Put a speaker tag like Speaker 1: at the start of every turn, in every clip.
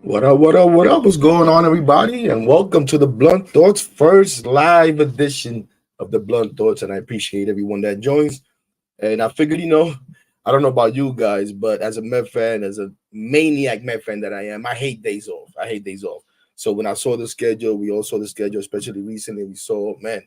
Speaker 1: What up, what up, what up? What's going on, everybody? And welcome to the Blunt Thoughts first live edition of the Blunt Thoughts. And I appreciate everyone that joins. And I figured, I don't know about you guys, but as a Met fan, as a maniac Met fan that I am, I hate days off. I hate days off. So when I saw the schedule, we all saw the schedule, especially recently, we saw, man,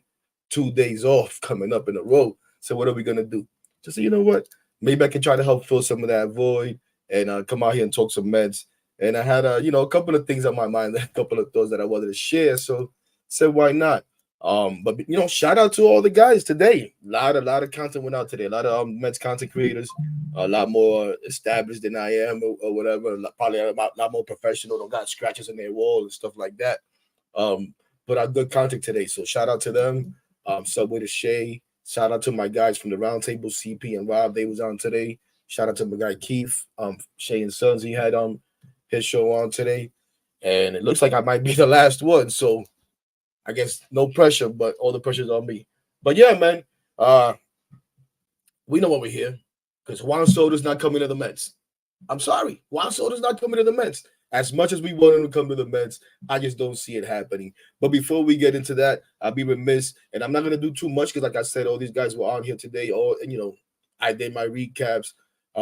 Speaker 1: 2 days off coming up in a row. So what are we going to do? Just say, you know what? Maybe I can try to help fill some of that void and come out here and talk some Mets. And I had a couple of things on my mind, a couple of thoughts that I wanted to share. So said why not? But shout out to all the guys today. A lot of content went out today. A lot of Mets content creators, a lot more established than I am, or whatever. Probably a lot more professional. Don't got scratches on their wall and stuff like that. But I good content today. So shout out to them. Subway to Shay. Shout out to my guys from the Roundtable, CP and Rob. They was on today. Shout out to my guy Keith. Shay and Sons. He had his show on today, and it looks like I might be the last one. So I guess no pressure, but all the pressure's on me. But yeah, man, we know why we're here because Juan Soto's not coming to the Mets. I'm sorry, Juan Soto's not coming to the Mets. As much as we want him to come to the Mets, I just don't see it happening. But before we get into that, I'll be remiss, and I'm not gonna do too much because, like I said, all these guys were on here today. I did my recaps.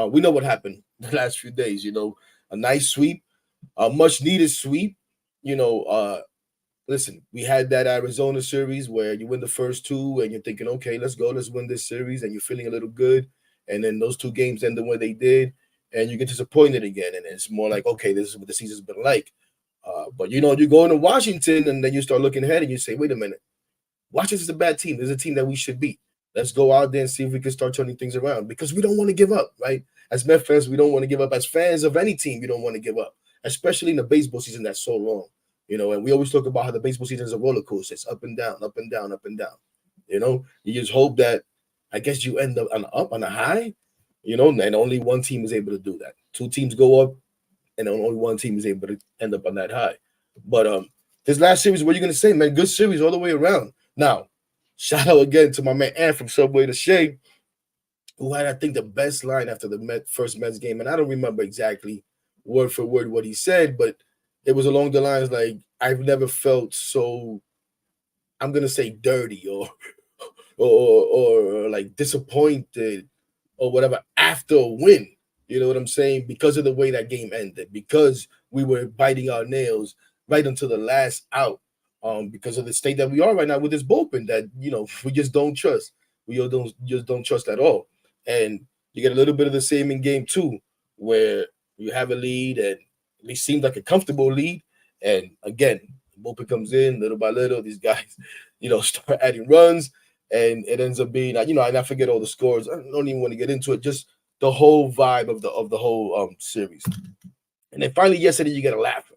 Speaker 1: We know what happened the last few days. A nice sweep, a much needed sweep. Listen, we had that Arizona series where you win the first two and you're thinking, okay, let's go, let's win this series, and you're feeling a little good. And then those two games end the way they did, and you get disappointed again. And it's more like, okay, this is what the season's been like. But you go into Washington and then you start looking ahead and you say, wait a minute, Washington's a bad team. There's a team that we should beat. Let's go out there and see if we can start turning things around because we don't want to give up, right? As Met fans, we don't want to give up. As fans of any team, we don't want to give up, especially in the baseball season that's so long. And we always talk about how the baseball season is a roller coaster. It's up and down, up and down, up and down. You just hope that, I guess, you end up on a high, and only one team is able to do that. Two teams go up, and only one team is able to end up on that high. But this last series, what are you going to say, man? Good series all the way around. Now, shout out again to my man Ant from Subway to Shay, who had, I think, the best line after the first Mets game. And I don't remember exactly word for word what he said, but it was along the lines like, I've never felt so, I'm going to say dirty or like disappointed or whatever after a win. You know what I'm saying? Because of the way that game ended, because we were biting our nails right until the last out, because of the state that we are right now with this bullpen that, we just don't trust. We just don't trust at all. And you get a little bit of the same in game two, where you have a lead and at least seemed like a comfortable lead. And again, bullpen comes in little by little. These guys, start adding runs, and it ends up being, and I forget all the scores. I don't even want to get into it. Just the whole vibe of the whole series. And then finally yesterday, you get a laugher,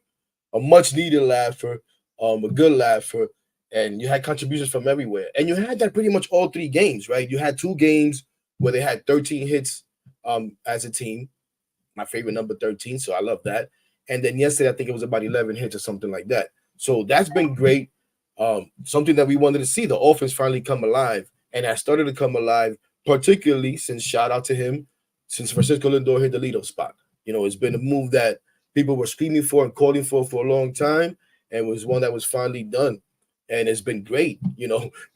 Speaker 1: a much needed laugher, a good laugher, and you had contributions from everywhere. And you had that pretty much all three games, right? You had two games where they had 13 hits as a team. My favorite number 13, so I love that. And then yesterday, I think it was about 11 hits or something like that. So that's been great. Something that we wanted to see, the offense finally come alive. And that started to come alive, particularly since, shout out to him, since Francisco Lindor hit the leadoff spot. It's been a move that people were screaming for and calling for a long time, and was one that was finally done. And it's been great.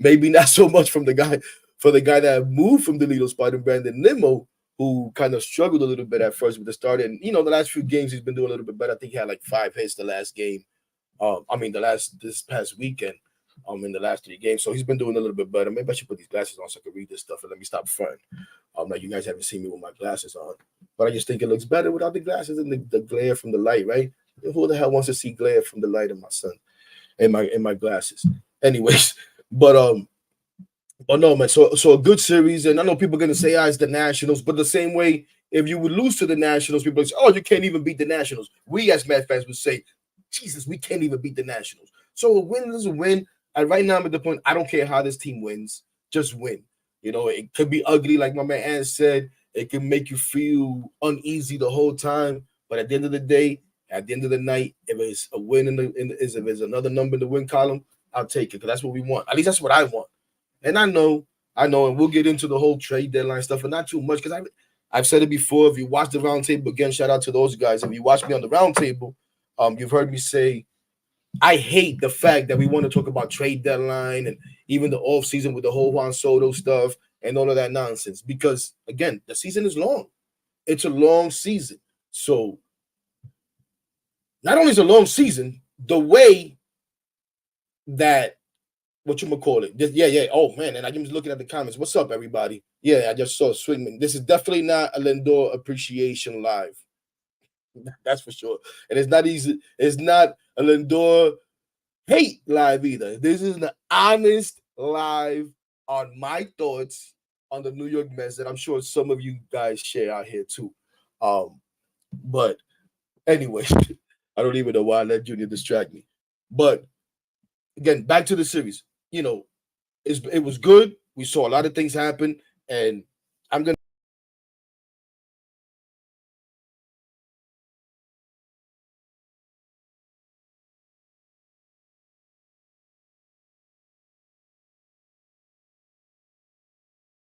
Speaker 1: Maybe not so much for the guy that moved from the leadoff spot in Brandon Nimmo, who kind of struggled a little bit at first with the start. And, the last few games he's been doing a little bit better. I think he had like 5 hits the last game. This past weekend, in the last 3 games. So he's been doing a little bit better. Maybe I should put these glasses on so I can read this stuff and let me stop fronting. Like you guys haven't seen me with my glasses on. But I just think it looks better without the glasses and the glare from the light, right? Who the hell wants to see glare from the light in my sun, in my glasses? Anyways, but no, man. So a good series, and I know people are gonna say, it's the Nationals, but the same way, if you would lose to the Nationals, people would say, you can't even beat the Nationals. We as Mets fans would say, Jesus, we can't even beat the Nationals. So a win is a win. And right now I'm at the point, I don't care how this team wins, just win. It could be ugly, like my man Ant said. It can make you feel uneasy the whole time. But at the end of the day, at the end of the night, if it's a win if there's another number in the win column, I'll take it because that's what we want. At least that's what I want. And I know, and we'll get into the whole trade deadline stuff, but not too much because I've said it before. If you watch the roundtable, again, shout out to those guys. If you watch me on the roundtable, You've heard me say I hate the fact that we want to talk about trade deadline and even the off season with the whole Juan Soto stuff and all of that nonsense. Because again, the season is long. It's a long season. So not only is it a long season, the way that what you call it, yeah. Oh man, and I'm just looking at the comments. What's up, everybody? Yeah, I just saw Swingman. This is definitely not a Lindor appreciation live. That's for sure. And it's not easy. It's not a Lindor hate live either. This is an honest live on my thoughts on the New York Mets that I'm sure some of you guys share out here too. But anyway, I don't even know why I let Junior distract me. But again, back to the series. You know, it was good. We saw a lot of things happen, and I'm gonna.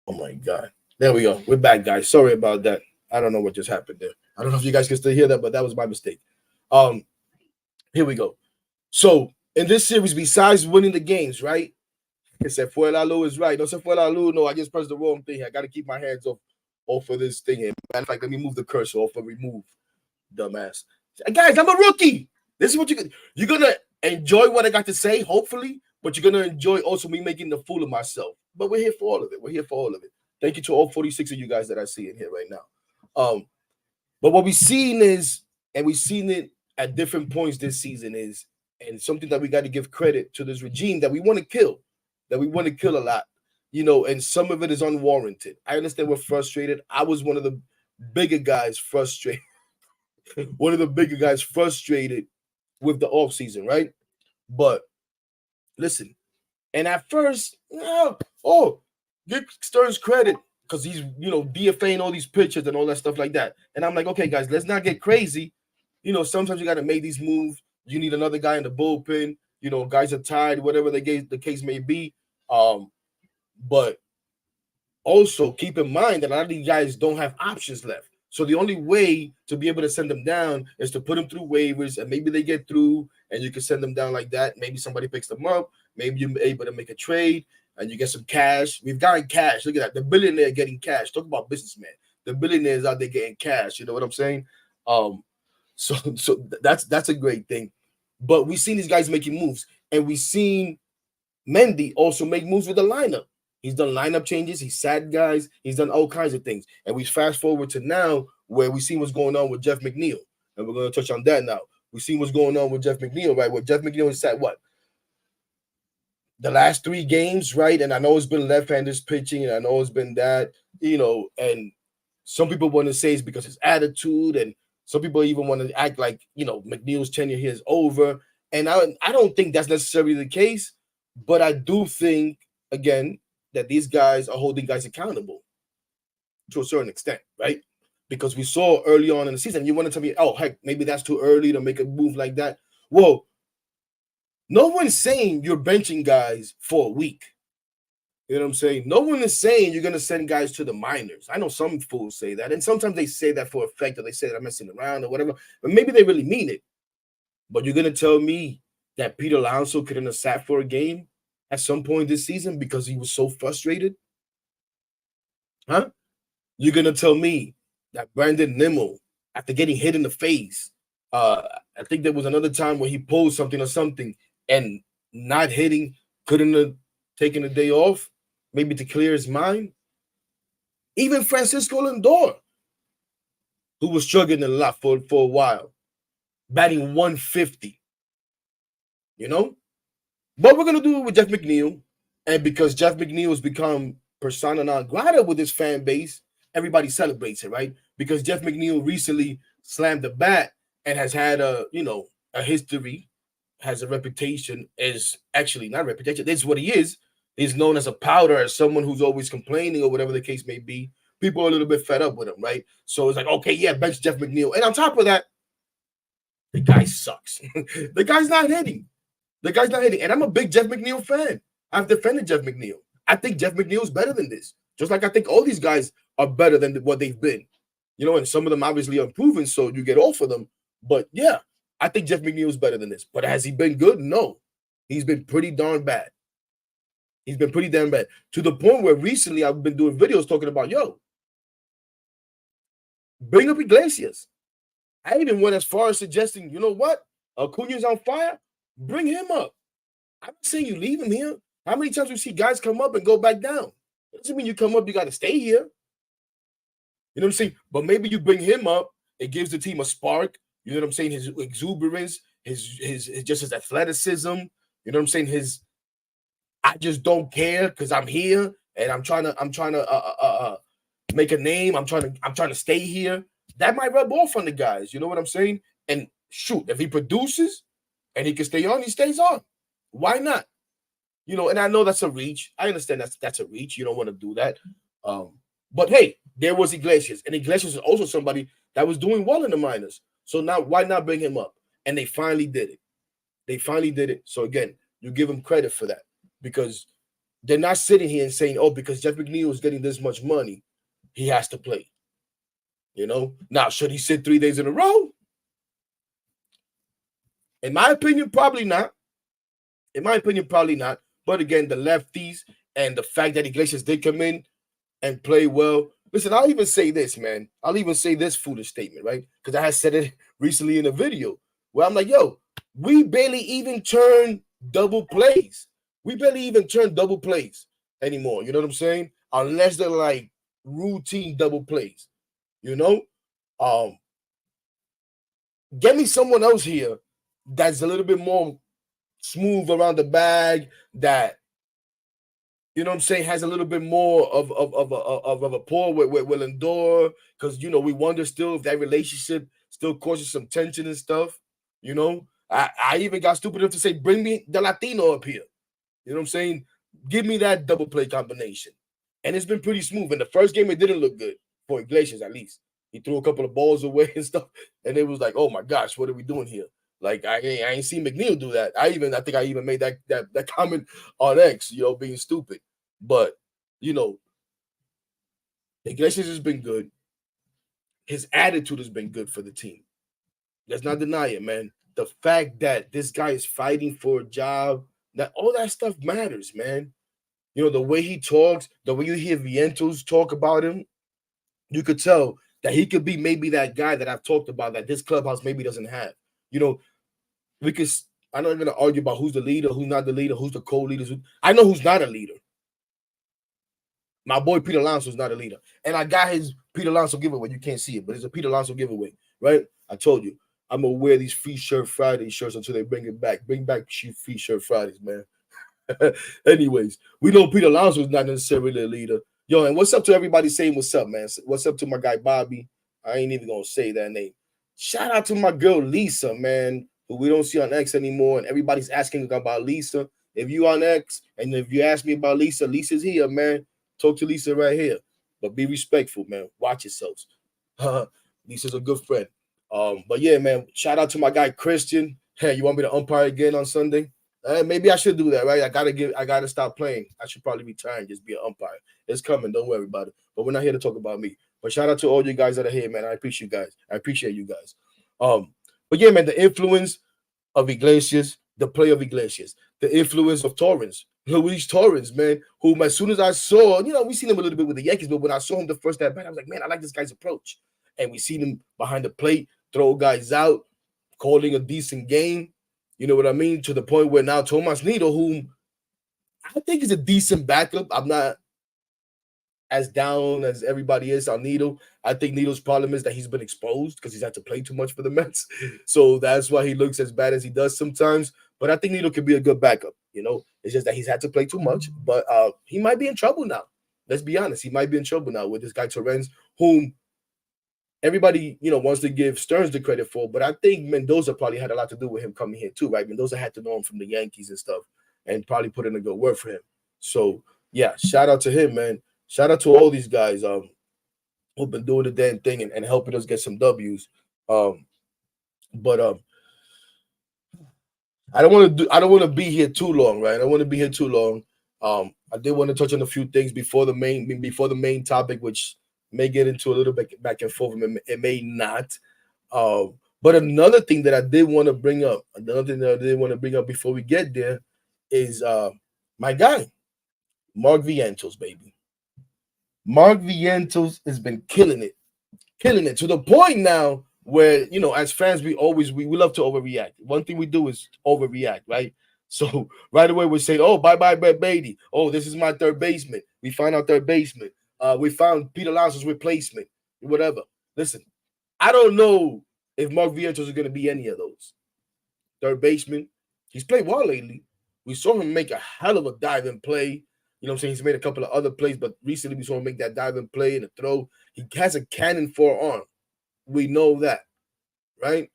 Speaker 1: Oh my God. There we go. We're back, guys. Sorry about that. I don't know what just happened there. I don't know if you guys can still hear that, but that was my mistake. Um, Here we go. So in this series, besides winning the games, right? Se fue la luz is right. No se fue la luz. No, I just pressed the wrong thing. I got to keep my hands off of this thing here. Matter of fact, let me move the cursor off of remove, dumbass. Guys, I'm a rookie. This is what you're gonna enjoy what I got to say, hopefully, but you're gonna enjoy also me making the fool of myself. But we're here for all of it. We're here for all of it. Thank you to all 46 of you guys that I see in here right now. But what we've seen is, and we've seen it at different points this season is, and something that we got to give credit to this regime that we want to kill, a lot, and some of it is unwarranted. I understand we're frustrated. I was one of the bigger guys frustrated, with the offseason, right? But listen, and at first, give Stearns credit because he's, DFAing all these pitchers and all that stuff like that. And I'm like, okay, guys, let's not get crazy. Sometimes you got to make these moves. You need another guy in the bullpen. Guys are tired, whatever the case may be. But also keep in mind that a lot of these guys don't have options left. So the only way to be able to send them down is to put them through waivers, and maybe they get through, and you can send them down like that. Maybe somebody picks them up. Maybe you're able to make a trade, and you get some cash. We've gotten cash. Look at that. The billionaire getting cash. Talk about businessman. The billionaires out there getting cash. You know what I'm saying? So that's a great thing. But we've seen these guys making moves, and we've seen Mendy also make moves with the lineup. He's done lineup changes. He's sat guys. He's done all kinds of things. And we fast forward to now where we see what's going on with Jeff McNeil. And we're going to touch on that now. We see what's going on with Jeff McNeil, right? Where Jeff McNeil has sat what? The last 3 games, right? And I know it's been left-handers pitching, and I know it's been that, and some people want to say it's because his attitude, and some people even want to act like, McNeil's tenure here is over. And I don't think that's necessarily the case, but I do think, again, that these guys are holding guys accountable to a certain extent, right? Because we saw early on in the season, you want to tell me, oh, heck, maybe that's too early to make a move like that. Well, no one's saying you're benching guys for a week. You know what I'm saying? No one is saying you're going to send guys to the minors. I know some fools say that, and sometimes they say that for effect, or they say that I'm messing around or whatever, but maybe they really mean it. But you're going to tell me that Peter Alonso couldn't have sat for a game at some point this season because he was so frustrated? Huh? You're going to tell me that Brandon Nimmo, after getting hit in the face, I think there was another time where he pulled something or something and not hitting, couldn't have taken a day off, maybe to clear his mind? Even Francisco Lindor, who was struggling a lot for a while, batting 150, But we're going to do it with Jeff McNeil. And because Jeff McNeil has become persona non grata with his fan base, everybody celebrates it, right? Because Jeff McNeil recently slammed the bat and has had a history, has a reputation, is actually not reputation. This is what he is. He's known as a powder, as someone who's always complaining or whatever the case may be. People are a little bit fed up with him, right? So it's like, okay, yeah, bench Jeff McNeil. And on top of that, the guy sucks. The guy's not hitting. And I'm a big Jeff McNeil fan. I've defended Jeff McNeil. I think Jeff McNeil is better than this. Just like I think all these guys are better than what they've been. And some of them obviously are improving, so you get off of them. But yeah, I think Jeff McNeil is better than this. But has he been good? No. He's been pretty darn bad. He's been pretty damn bad. To the point where recently I've been doing videos talking about, yo, bring up Iglesias. I even went as far as suggesting, you know what? Acuna's on fire. Bring him up. I'm not saying you leave him here. How many times we see guys come up and go back down? It doesn't mean you come up, you got to stay here. You know what I'm saying? But maybe you bring him up. It gives the team a spark. You know what I'm saying? His exuberance, his just his athleticism. You know what I'm saying? His I just don't care because I'm here and I'm trying to make a name. I'm trying to stay here. That might rub off on the guys. You know what I'm saying? And shoot, if he produces and he can stay on, he stays on. Why not? You know, and I know that's a reach. I understand that's a reach. You don't want to do that. But hey, there was Iglesias, and Iglesias is also somebody that was doing well in the minors. So now, why not bring him up? And they finally did it. They finally did it. So again, you give them credit for that because they're not sitting here and saying, "Oh, because Jeff McNeil is getting this much money, he has to play." You know. Now, should he sit 3 days in a row? In my opinion, probably not. In my opinion, probably not. But again, the lefties and the fact that Iglesias did come in and play well. Listen, I'll even say this, man. I'll even say this foolish statement, right? Because I had said it recently in a video where I'm like, yo, we barely even turn double plays. We barely even turn double plays anymore. You know what I'm saying? Unless they're like routine double plays. You know? Get me someone else here that's a little bit more smooth around the bag, that, you know what I'm saying, has a little bit more of a rapport with Lindor, because, you know, we wonder still if that relationship still causes some tension and stuff. You know, I even got stupid enough to say, bring me the Latino up here. You know what I'm saying? Give me that double play combination. And it's been pretty smooth. In the first game, it didn't look good for Iglesias, at least. He threw a couple of balls away and stuff, and it was like, oh my gosh, what are we doing here? Like, I ain't seen McNeil do that. I think I even made that comment on X, you know, being stupid. But, you know, Iglesias has been good. His attitude has been good for the team. Let's not deny it, man. The fact that this guy is fighting for a job, that all that stuff matters, man. You know, the way he talks, the way you hear Vientos talk about him, you could tell that he could be maybe that guy that I've talked about that this clubhouse maybe doesn't have. You know, I'm not going to argue about who's the leader, who's not the leader, who's the co-leaders. I know who's not a leader. My boy Peter Alonso is not a leader. And I got his Peter Alonso giveaway. You can't see it, but it's a Peter Alonso giveaway, right? I told you, I'm going to wear these Free Shirt Friday shirts until they bring it back. Bring back Free Shirt Fridays, man. Anyways, we know Peter Alonso is not necessarily a leader. Yo, and what's up to everybody saying what's up, man? What's up to my guy Bobby? I ain't even going to say that name. Shout out to my girl Lisa, man, who we don't see on X anymore. And everybody's asking about Lisa. If you on X and if you ask me about Lisa, Lisa's here, man. Talk to Lisa right here. But be respectful, man. Watch yourselves. Lisa's a good friend. But yeah, man, shout out to my guy Christian. Hey, you want me to umpire again on Sunday? Maybe I should do that, right? I gotta stop playing. I should probably retire and just be an umpire. It's coming, don't worry about it. But we're not here to talk about me. But shout out to all you guys that are here, man. I appreciate you guys. I appreciate you guys. But yeah, man, the influence of Iglesias, the play of Iglesias, the influence of Torrens, Luis Torrens, man, whom as soon as I saw, you know, we seen him a little bit with the Yankees, but when I saw him the first at bat, I was like, man, I like this guy's approach. And we seen him behind the plate, throw guys out, calling a decent game. You know what I mean? To the point where now Tomas Nido, whom I think is a decent backup. I'm not as down as everybody is on Nido. I think Nido's problem is that he's been exposed because he's had to play too much for the Mets. So that's why he looks as bad as he does sometimes. But I think Nido could be a good backup. You know, it's just that he's had to play too much. But he might be in trouble now. Let's be honest. He might be in trouble now with this guy Torrens, whom everybody, you know, wants to give Stearns the credit for. But I think Mendoza probably had a lot to do with him coming here too, right? Mendoza had to know him from the Yankees and stuff and probably put in a good word for him. So, yeah, shout out to him, man. Shout out to all these guys who've been doing the damn thing and helping us get some W's. But I don't want to be here too long, right? I don't want to be here too long. I did want to touch on a few things before the main topic, which may get into a little bit back and forth. It may not. But But another thing that I did want to bring up, before we get there, is my guy, Mark Vientos, baby. Mark Vientos has been killing it to the point now where, as fans, we love to overreact. One thing we do is overreact, right? So right away we're saying, "Oh, bye bye Brett Beatty. Oh, this is my third baseman. We found our third baseman. We found Pete Alonso's replacement. Whatever." Listen, I don't know if Mark Vientos is going to be any of those third baseman. He's played well lately. We saw him make a hell of a dive and play. You know what I'm saying? He's made a couple of other plays, but recently we saw him make that dive and play and a throw. He has a cannon forearm. We know that, right?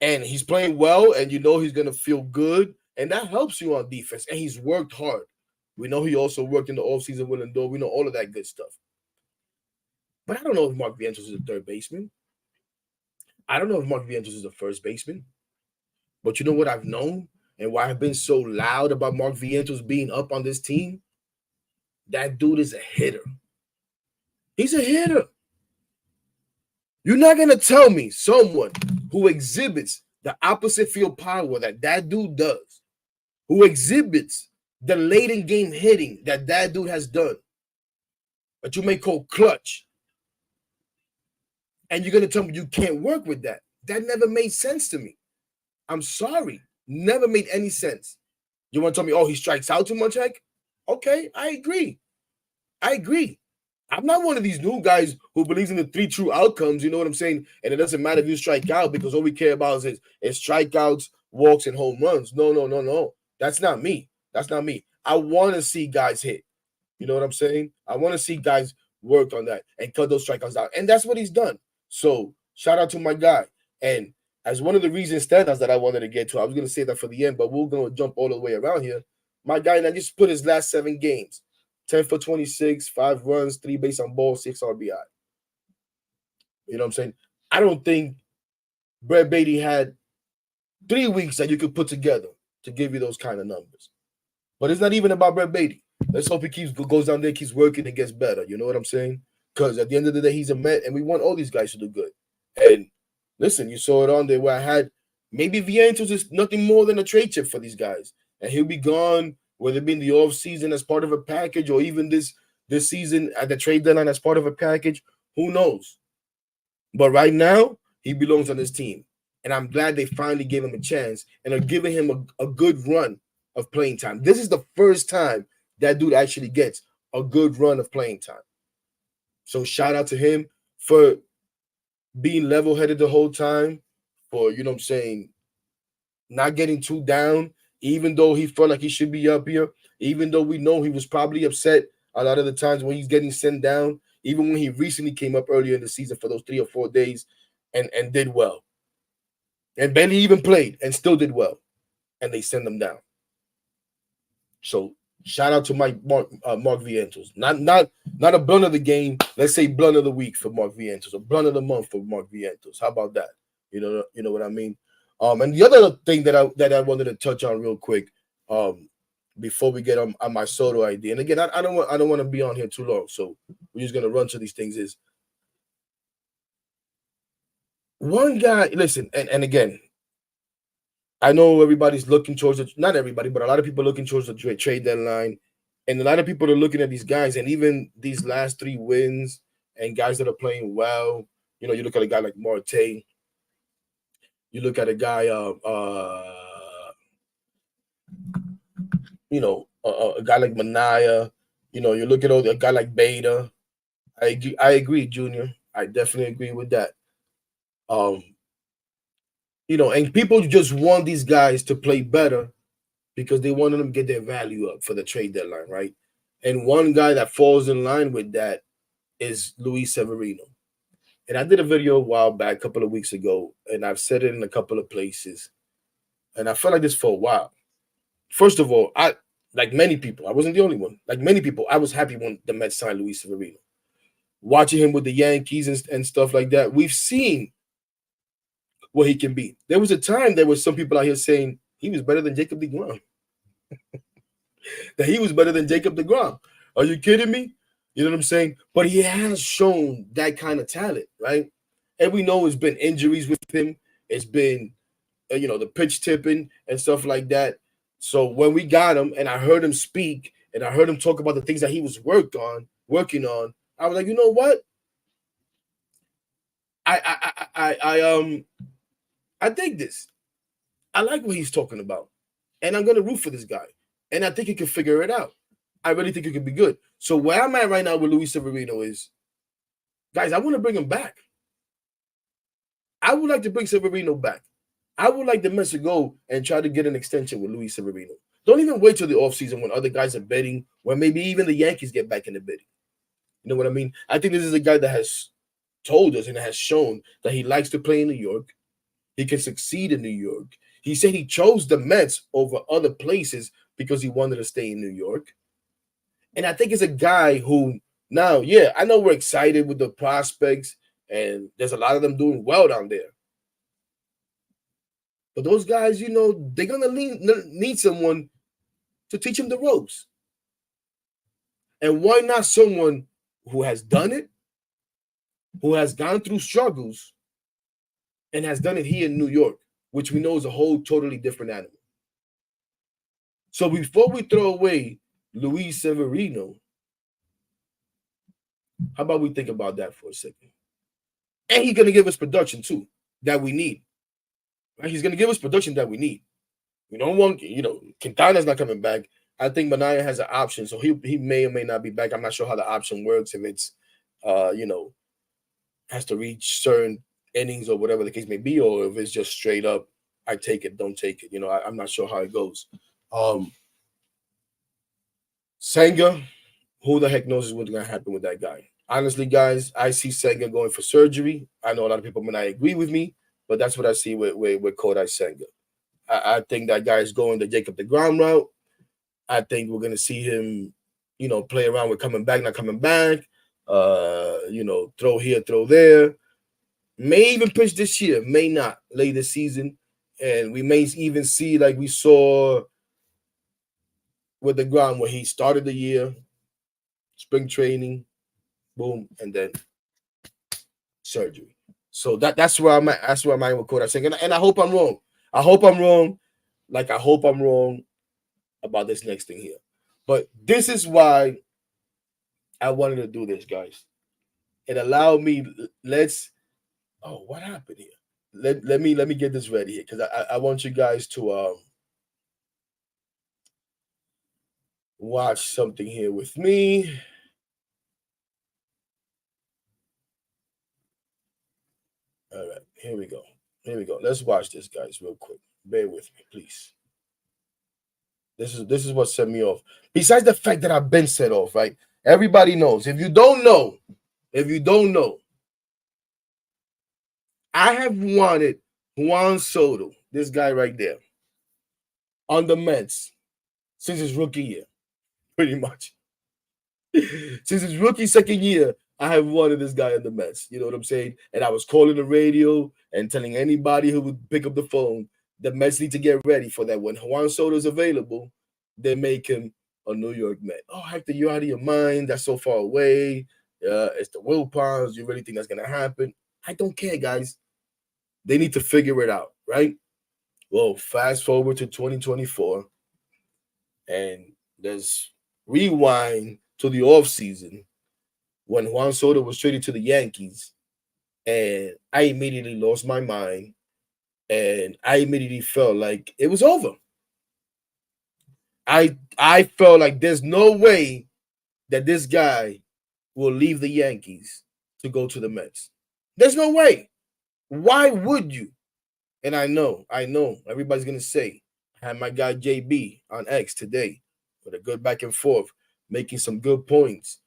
Speaker 1: And he's playing well, and he's going to feel good, and that helps you on defense. And he's worked hard. We know he also worked in the offseason with Lindor. We know all of that good stuff. But I don't know if Mark Vientos is a third baseman. I don't know if Mark Vientos is a first baseman. But you know what I've known and why I've been so loud about Mark Vientos being up on this team? That dude is a hitter. He's a hitter. You're not going to tell me someone who exhibits the opposite field power that dude does, who exhibits the late in game hitting that dude has done, that you may call clutch, and you're going to tell me you can't work with that. That never made sense to me. I'm sorry. Never made any sense. You want to tell me, oh, he strikes out too much, heck? Okay, I agree. I'm not one of these new guys who believes in the 3 true outcomes, you know what I'm saying? And it doesn't matter if you strike out because all we care about is strikeouts, walks, and home runs. No. That's not me. I want to see guys hit. You know what I'm saying? I want to see guys work on that and cut those strikeouts out. And that's what he's done. So shout out to my guy. And as one of the recent standouts that I wanted to get to, I was going to say that for the end, but we're going to jump all the way around here. My guy, now just put his last 7 games. 10 for 26, 5 runs, 3 base on ball, 6 RBI. You know what I'm saying? I don't think Brett Beatty had 3 weeks that you could put together to give you those kind of numbers. But it's not even about Brett Beatty. Let's hope he goes down there, keeps working, and gets better. You know what I'm saying? Because at the end of the day, he's a Met, and we want all these guys to do good. And listen, you saw it on there where I had maybe Vientos is nothing more than a trade chip for these guys. And he'll be gone, whether it be in the offseason as part of a package or even this season at the trade deadline as part of a package. Who knows? But right now, he belongs on this team. And I'm glad they finally gave him a chance and are giving him a good run of playing time. This is the first time that dude actually gets a good run of playing time. So shout out to him for being level-headed the whole time, for, you know what I'm saying, not getting too down, even though he felt like he should be up here, even though we know he was probably upset a lot of the times when he's getting sent down, even when he recently came up earlier in the season for those 3 or 4 days and did well. And barely even played and still did well. And they send him down. So shout out to Mark Vientos. Not a blunt of the game. Let's say blunt of the week for Mark Vientos, or blunt of the month for Mark Vientos. How about that? You know what I mean? And the other thing that I wanted to touch on real quick, before we get on my Soto idea. And again, I don't want to be on here too long, so we're just gonna run to these things. Is one guy, listen, and again, I know everybody's looking towards not everybody, but a lot of people are looking towards the trade deadline, and a lot of people are looking at these guys, and even these last 3 wins and guys that are playing well. You know, you look at a guy like Marte. You look at a guy, a guy like McNeil. You know, you look at a guy like Beta. I agree, Junior. I definitely agree with that. And people just want these guys to play better because they want them to get their value up for the trade deadline, right? And one guy that falls in line with that is Luis Severino. And I did a video a while back, a couple of weeks ago, and I've said it in a couple of places. And I felt like this for a while. First of all, like many people, I wasn't the only one. Like many people, I was happy when the Mets signed Luis Severino. Watching him with the Yankees and stuff like that, we've seen what he can be. There was a time there was some people out here saying he was better than Jacob deGrom. That he was better than Jacob deGrom. Are you kidding me? You know what I'm saying? But he has shown that kind of talent, right? And we know it's been injuries with him. It's been, the pitch tipping and stuff like that. So when we got him, and I heard him speak, and I heard him talk about the things that he was working on, I was like, you know what? I dig this. I like what he's talking about, and I'm gonna root for this guy, and I think he can figure it out. I really think it could be good. So where I'm at right now with Luis Severino is, guys, I want to bring him back. I would like to bring Severino back. I would like the Mets to go and try to get an extension with Luis Severino. Don't even wait till the offseason when other guys are betting, when maybe even the Yankees get back in the bidding. You know what I mean? I think this is a guy that has told us and has shown that he likes to play in New York. He can succeed in New York. He said he chose the Mets over other places because he wanted to stay in New York. And I think it's a guy who now, yeah, I know we're excited with the prospects, and there's a lot of them doing well down there. But those guys, they're going to need someone to teach them the ropes. And why not someone who has done it, who has gone through struggles, and has done it here in New York, which we know is a whole totally different animal. So before we throw away Luis Severino, how about we think about that for a second? And he's going to give us production, too, that we need. Right? He's going to give us production that we need. We don't want, Quintana's not coming back. I think McNeil has an option, so he may or may not be back. I'm not sure how the option works, if it's, has to reach certain innings or whatever the case may be, or if it's just straight up, I take it, don't take it. I'm not sure how it goes. Senga, who the heck knows what's going to happen with that guy? Honestly, guys, I see Senga going for surgery. I know a lot of people may not agree with me, but that's what I see with Kodai Senga. I think that guy is going the Jacob deGrom route. I think we're going to see him, play around with coming back, not coming back, throw here, throw there. May even pitch this year, may not late this season. And we may even see, like we saw with deGrom, where he started the year, spring training, boom, and then surgery. So that's where I'm at. That's where I'm at with Kodai Senga. And I hope I'm wrong. I hope I'm wrong. Like, I hope I'm wrong about this next thing here. But this is why I wanted to do this, guys. It allowed me, what happened here? Let me get this ready here, because I want you guys to watch something here with me. All right, here we go. Let's watch this, guys, real quick. Bear with me, please. This is what set me off. Besides the fact that I've been set off, right? Everybody knows. If you don't know, I have wanted Juan Soto, this guy right there, on the Mets since his rookie year, pretty much. Since his rookie second year, I have wanted this guy on the Mets. You know what I'm saying? And I was calling the radio and telling anybody who would pick up the phone, the Mets need to get ready for that. When Juan Soto is available, they make him a New York Met. Oh, Hector, you're out of your mind. That's so far away. It's the Wilpons. You really think that's going to happen? I don't care, guys. They need to figure it out, right? Well, fast forward to 2024, and there's rewind to the offseason when Juan Soto was traded to the Yankees, and I immediately lost my mind, and I immediately felt like it was over. I felt like there's no way that this guy will leave the Yankees to go to the Mets. There's no way. Why would you? And I know, everybody's going to say, I had my guy JB on X today with a good back and forth, making some good points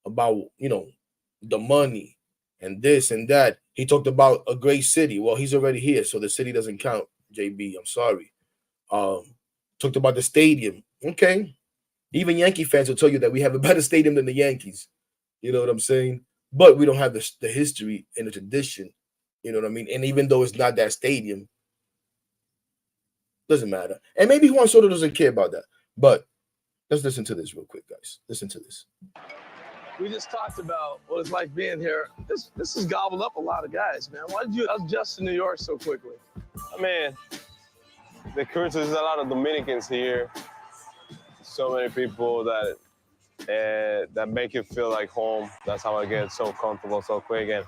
Speaker 1: about, the money and this and that. He talked about a great city. Well, he's already here, so the city doesn't count, JB. I'm sorry. Talked about the stadium. Okay. Even Yankee fans will tell you that we have a better stadium than the Yankees. You know what I'm saying? But we don't have the history and the tradition. You know what I mean? And even though it's not that stadium, doesn't matter. And maybe Juan Soto doesn't care about that. But let's listen to this real quick, guys. Listen to this.
Speaker 2: We just talked about what it's like being here. This has gobbled up a lot of guys, man. Why did you adjust to New York so quickly?
Speaker 3: I mean, the culture is a lot of Dominicans here. So many people that make you feel like home. That's how I get so comfortable so quick. And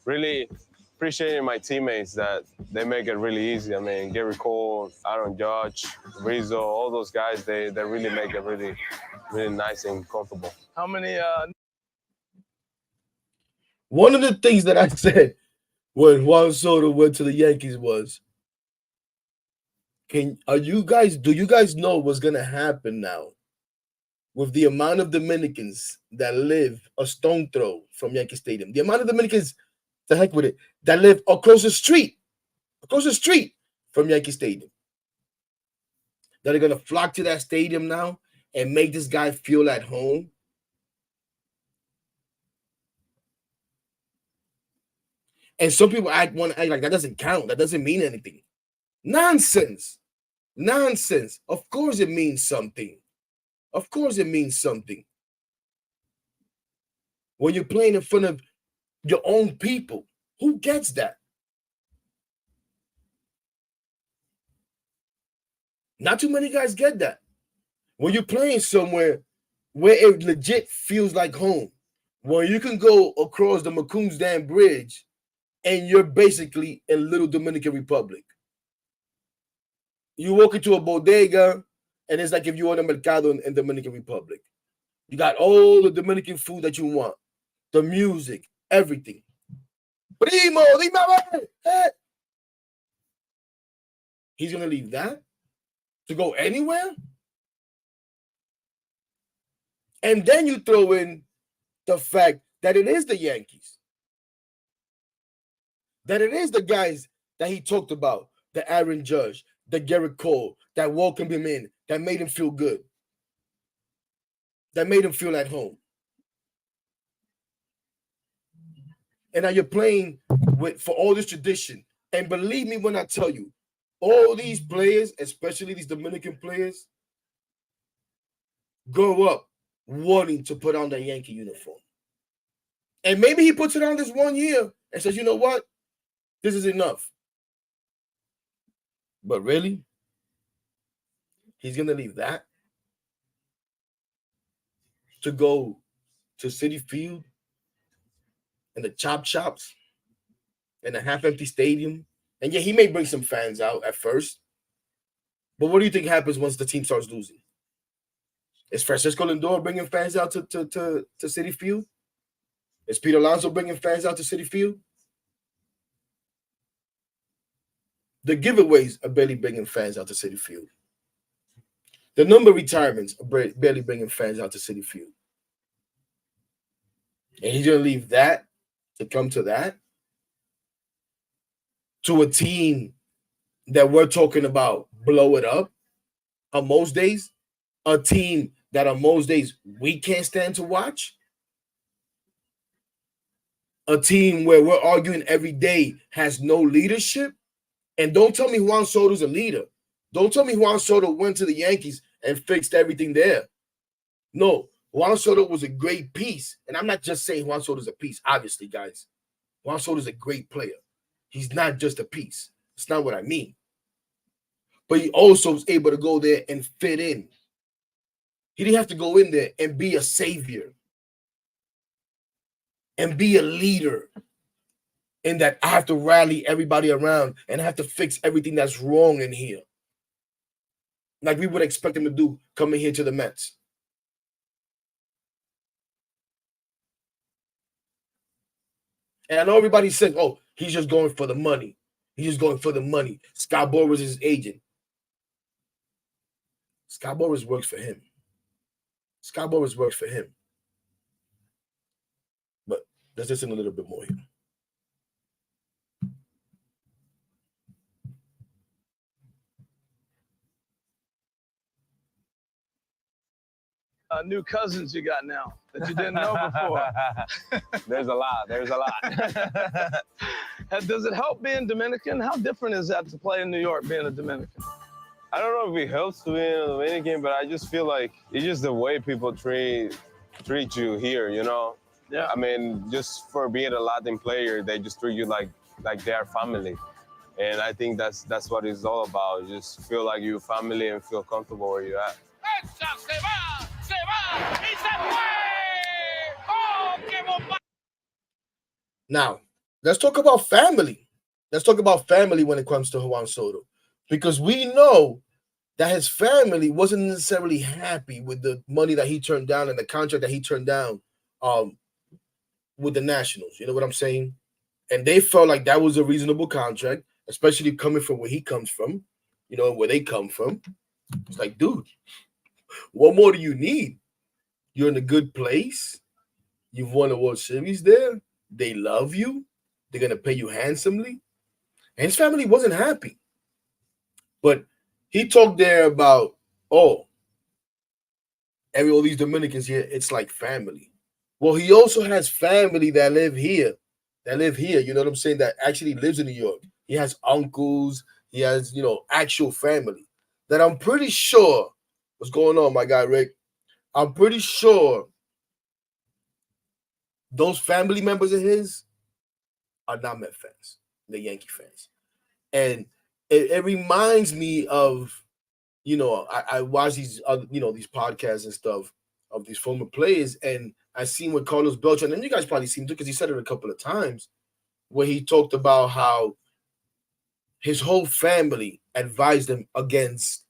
Speaker 3: really appreciating my teammates that they make it really easy. I mean, Gary Cole, Aaron Judge, Rizzo, all those guys, they really make it really, really nice and comfortable.
Speaker 2: How many?
Speaker 1: One of the things that I said when Juan Soto went to the Yankees was, do you guys know what's gonna happen now with the amount of Dominicans that live a stone throw from Yankee Stadium? The amount of Dominicans, the heck with it, that live across the street from Yankee Stadium, that are gonna flock to that stadium now and make this guy feel at home. And some people want to act like that doesn't count. That doesn't mean anything. Nonsense. Of course it means something. When you're playing in front of your own people, who gets that? Not too many guys get that. When you're playing somewhere where it legit feels like home, where you can go across the Macombs Dam Bridge and you're basically in Little Dominican Republic. You walk into a bodega, and it's like if you were in a mercado in Dominican Republic. You got all the Dominican food that you want, the music, everything. Primo, dime, hey. He's going to leave that to go anywhere? And then you throw in the fact that it is the Yankees. That it is the guys that he talked about, the Aaron Judge, the Garrett Cole, that welcomed him in, that made him feel good, that made him feel at home. And now you're playing for all this tradition. And believe me when I tell you, all these players, especially these Dominican players, grow up wanting to put on their Yankee uniform. And maybe he puts it on this 1 year and says, you know what? This is enough. But really? He's going to leave that to go to Citi Field and the chop chops and a half-empty stadium. And yeah, he may bring some fans out at first. But what do you think happens once the team starts losing? Is Francisco Lindor bringing fans out to Citi Field? Is Pete Alonso bringing fans out to Citi Field? The giveaways are barely bringing fans out to Citi Field. The number of retirements are barely bringing fans out to Citi Field. And he's going to leave that to come to that? To a team that we're talking about blow it up on most days? A team that on most days we can't stand to watch? A team where we're arguing every day has no leadership? And don't tell me Juan Soto's a leader. Don't tell me Juan Soto went to the Yankees and fixed everything there. No, Juan Soto was a great piece. And I'm not just saying Juan Soto's a piece. Obviously, guys, Juan Soto's a great player. He's not just a piece. It's not what I mean. But he also was able to go there and fit in. He didn't have to go in there and be a savior and be a leader. And that I have to rally everybody around and I have to fix everything that's wrong in here. Like we would expect him to do coming here to the Mets. And I know everybody says, oh, he's just going for the money. He's just going for the money. Scott Boras is his agent. Scott Boras works for him. Scott Boras works for him. But let's listen a little bit more here.
Speaker 2: New cousins you got now that you didn't know before?
Speaker 3: There's a lot.
Speaker 2: Does it help being Dominican? How different is that to play in New York being a Dominican?
Speaker 3: I don't know if it helps to be in a Dominican, but I just feel like it's just the way people treat treat you here. You know,
Speaker 2: Yeah.
Speaker 3: I mean, just for being a Latin player, they just treat you like their family. And I think that's what it's all about. Just feel like you're family and feel comfortable where you're at.
Speaker 1: Now, let's talk about family. Let's talk about family when it comes to Juan Soto, because we know that his family wasn't necessarily happy with the money that he turned down and the contract that he turned down um, with the Nationals. You know what I'm saying? And they felt like that was a reasonable contract, especially coming from where he comes from, you know, where they come from. It's like, dude, what more do you need? You're in a good place. You've won a World Series there. They love you. They're gonna pay you handsomely. And his family wasn't happy. But he talked there about, oh, all these Dominicans here, it's like family. Well, he also has family that live here, you know what I'm saying, that actually lives in New York. He has uncles, he has, you know, actual family that I'm pretty sure what's going on, my guy Rick. I'm pretty sure those family members of his are not Met fans, they're Yankee fans. And it reminds me of, you know, I watch these other, you know, these podcasts and stuff of these former players, and I seen what Carlos Beltran, and you guys probably seen it because he said it a couple of times, where he talked about how his whole family advised him against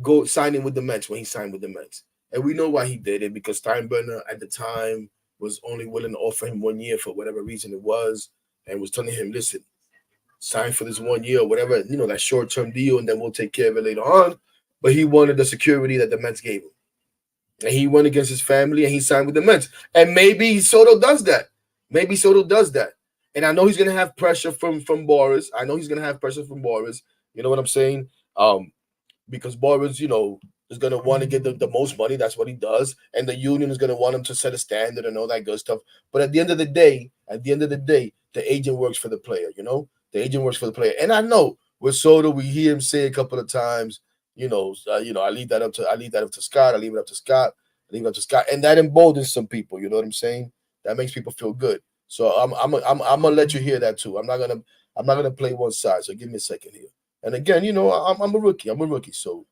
Speaker 1: go signing with the Mets when he signed with the Mets. And we know why he did it, because Steinbrenner at the time was only willing to offer him 1 year for whatever reason it was, and was telling him, listen, sign for this 1 year or whatever, you know, that short-term deal, and then we'll take care of it later on. But he wanted the security that the Mets gave him. And he went against his family and he signed with the Mets. And maybe Soto does that. Maybe Soto does that. And I know he's gonna have pressure from Boris. I know he's gonna have pressure from Boris. You know what I'm saying? Because Boris, you know, is gonna want to get the most money. That's what he does. And the union is gonna want him to set a standard and all that good stuff. But at the end of the day, the agent works for the player, you know? The agent works for the player. And I know with Soto, we hear him say a couple of times, I leave that up to Scott. I leave it up to Scott. I leave it up to Scott, and that emboldens some people. You know what I'm saying? That makes people feel good. So I'm gonna let you hear that too. I'm not gonna play one side. So give me a second here. And again, you know, I'm a rookie. So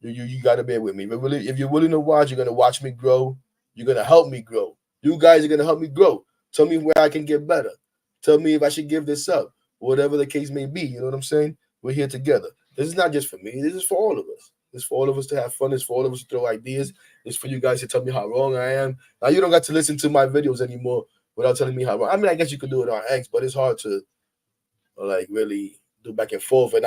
Speaker 1: you got to bear with me. But really, if you're willing to watch, you're gonna watch me grow. You're gonna help me grow. You guys are gonna help me grow. Tell me where I can get better. Tell me if I should give this up, whatever the case may be. You know what I'm saying? We're here together. This is not just for me. This is for all of us. It's for all of us to have fun. It's for all of us to throw ideas. It's for you guys to tell me how wrong I am. Now you don't got to listen to my videos anymore without telling me how wrong. I mean, I guess you could do it on X, but it's hard to like really do back and forth. And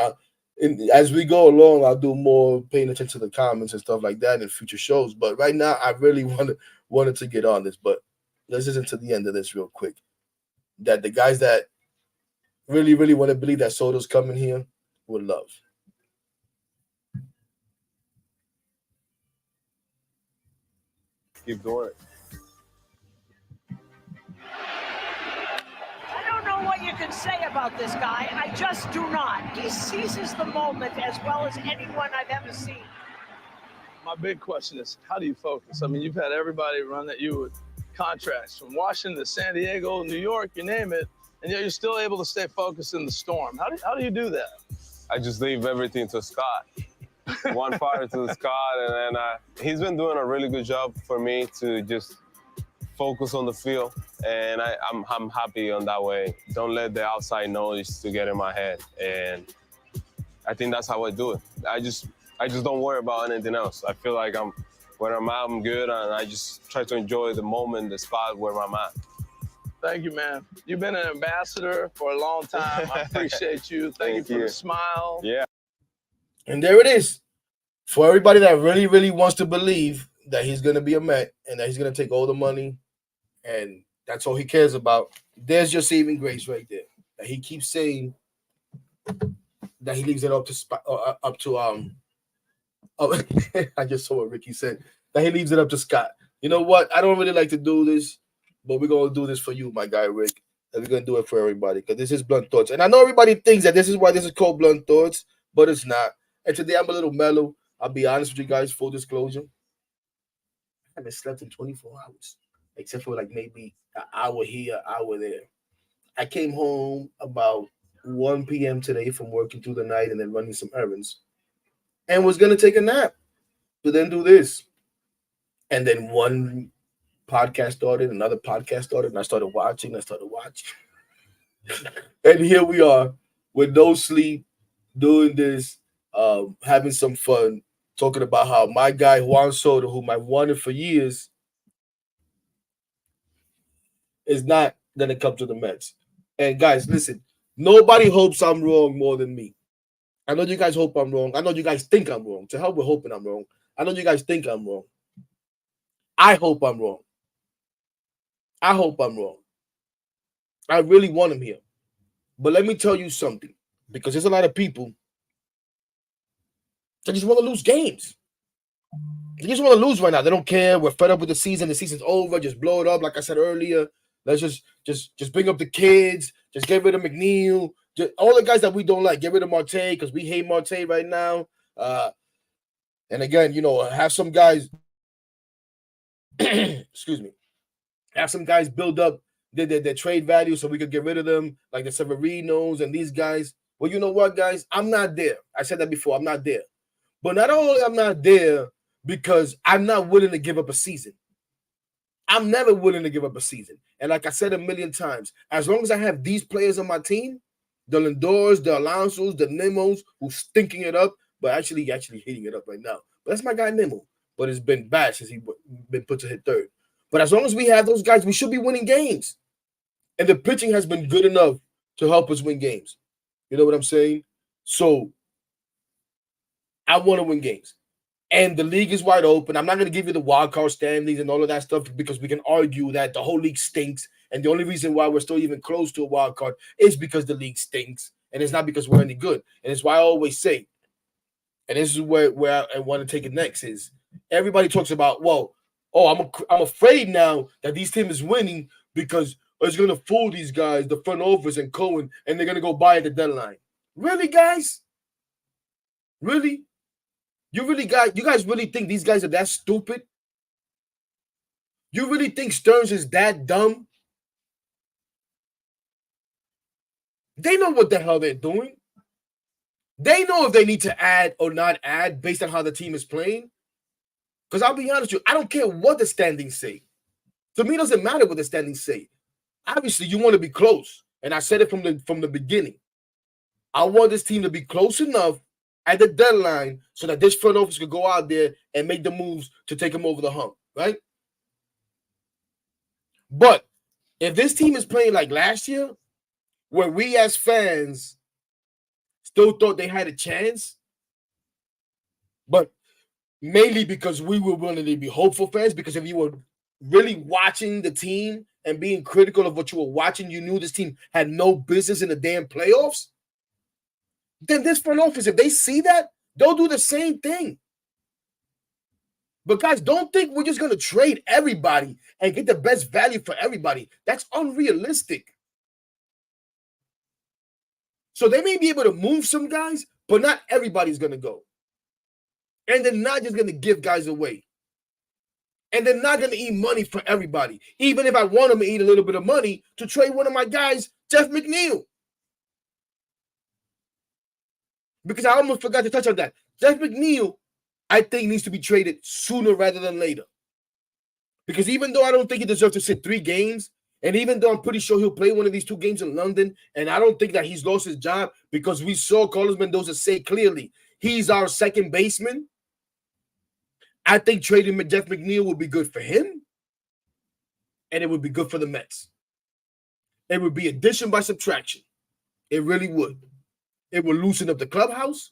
Speaker 1: as we go along, I'll do more paying attention to the comments and stuff like that in future shows. But right now, I really wanted to get on this. But let's listen to the end of this real quick. That the guys that really, really want to believe that Soto's coming here would love.
Speaker 3: Keep doing it.
Speaker 4: I don't know what you can say about this guy. I just do not. He seizes the moment as well as anyone I've ever seen.
Speaker 2: My big question is, how do you focus? I mean, you've had everybody run at you with contracts from Washington to San Diego, New York, you name it, and yet you're still able to stay focused in the storm. How do you do that?
Speaker 3: I just leave everything to Scott. One part to Scott, and then he's been doing a really good job for me to just focus on the field, and I'm happy on that way. Don't let the outside noise to get in my head, and I think that's how I do it. I just don't worry about anything else. I feel like where I'm at, I'm good, and I just try to enjoy the moment, the spot where I'm at.
Speaker 2: Thank you, man. You've been an ambassador for a long time. I appreciate you. Thank you for the smile.
Speaker 3: Yeah.
Speaker 1: And there it is. For everybody that really, really wants to believe that he's going to be a Met and that he's going to take all the money and that's all he cares about, there's your saving grace right there. That he keeps saying that he leaves it I just saw what Ricky said, that he leaves it up to Scott. You know what? I don't really like to do this, but we're going to do this for you, my guy, Rick. And we're going to do it for everybody because this is Blunt Thoughts. And I know everybody thinks that this is why this is called Blunt Thoughts, but it's not. And today I'm a little mellow. I'll be honest with you guys, full disclosure. haven't slept in 24 hours, except for like maybe an hour here, an hour there. I came home about 1 p.m. today from working through the night and then running some errands, and was gonna take a nap, but then do this, and then one podcast started, another podcast started, and I started watching. And here we are with no sleep, doing this, having some fun, talking about how my guy Juan Soto, whom I've wanted for years, is not gonna come to the Mets. And guys, listen, nobody hopes I'm wrong more than me. I know you guys hope I'm wrong. I know you guys think I'm wrong. To hell with hoping I'm wrong. I know you guys think I'm wrong. I hope I'm wrong. I hope I'm wrong. I really want him here. But let me tell you something, because there's a lot of people that just want to lose games. They just want to lose right now. They don't care. We're fed up with the season. The season's over. Just blow it up. Like I said earlier, let's just bring up the kids. Just get rid of McNeil. Just, all the guys that we don't like, get rid of Marte because we hate Marte right now. And again, have some guys. Excuse me. Have some guys build up their trade value so we could get rid of them, like the Severinos and these guys. Well, you know what, guys? I'm not there. I said that before. I'm not there. But not only I'm not there because I'm not willing to give up a season. I'm never willing to give up a season. And like I said a million times, as long as I have these players on my team, the Lindors, the Alonsos, the Nemos, who's stinking it up, but actually heating it up right now. But that's my guy Nemo. But it's been bad since he's been put to hit third. But as long as we have those guys, we should be winning games. And the pitching has been good enough to help us win games. You know what I'm saying? So I want to win games. And the league is wide open. I'm not going to give you the wild card standings and all of that stuff because we can argue that the whole league stinks. And the only reason why we're still even close to a wild card is because the league stinks. And it's not because we're any good. And it's why I always say, and this is where I want to take it next, is everybody talks about, I'm afraid now that these teams is winning because it's going to fool these guys, the front office and Cohen, and they're going to go buy at the deadline. Really, guys? Really? You guys really think these guys are that stupid? You really think Stearns is that dumb? They know what the hell they're doing. They know if they need to add or not add based on how the team is playing. Because I'll be honest with you, I don't care what the standings say. To me, it doesn't matter what the standings say. Obviously, you want to be close. And I said it from the beginning. I want this team to be close enough at the deadline so that this front office could go out there and make the moves to take them over the hump, right? But if this team is playing like last year, where we as fans still thought they had a chance, but mainly because we were willing to be hopeful fans, because if you were really watching the team and being critical of what you were watching, you knew this team had no business in the damn playoffs, then this front office, if they see that, they'll do the same thing. But guys, don't think we're just going to trade everybody and get the best value for everybody. That's unrealistic. So they may be able to move some guys, but not everybody's going to go. And they're not just going to give guys away. And they're not going to eat money for everybody. Even if I want them to eat a little bit of money to trade one of my guys, Jeff McNeil. Because I almost forgot to touch on that. Jeff McNeil, I think, needs to be traded sooner rather than later. Because even though I don't think he deserves to sit 3 games, and even though I'm pretty sure he'll play one of these 2 games in London, and I don't think that he's lost his job because we saw Carlos Mendoza say clearly he's our second baseman, I think trading Jeff McNeil would be good for him, and it would be good for the Mets. It would be addition by subtraction. It really would. It will loosen up the clubhouse.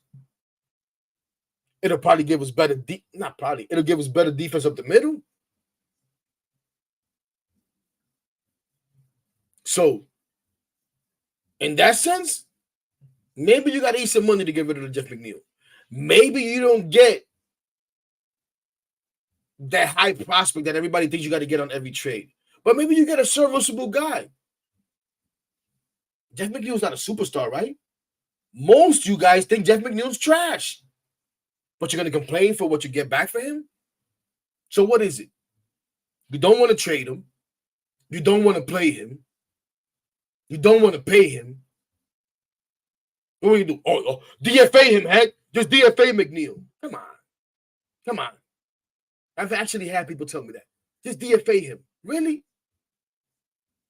Speaker 1: It'll probably give us better it'll give us better defense up the middle. So, in that sense, maybe you got to eat some money to get rid of the Jeff McNeil. Maybe you don't get that high prospect that everybody thinks you got to get on every trade. But maybe you get a serviceable guy. Jeff McNeil's not a superstar, right? Most you guys think Jeff McNeil's trash. But you're going to complain for what you get back for him? So what is it? You don't want to trade him. You don't want to play him. You don't want to pay him. What do you do? Oh, DFA him, heck. Just DFA McNeil. Come on. Come on. I've actually had people tell me that. Just DFA him. Really?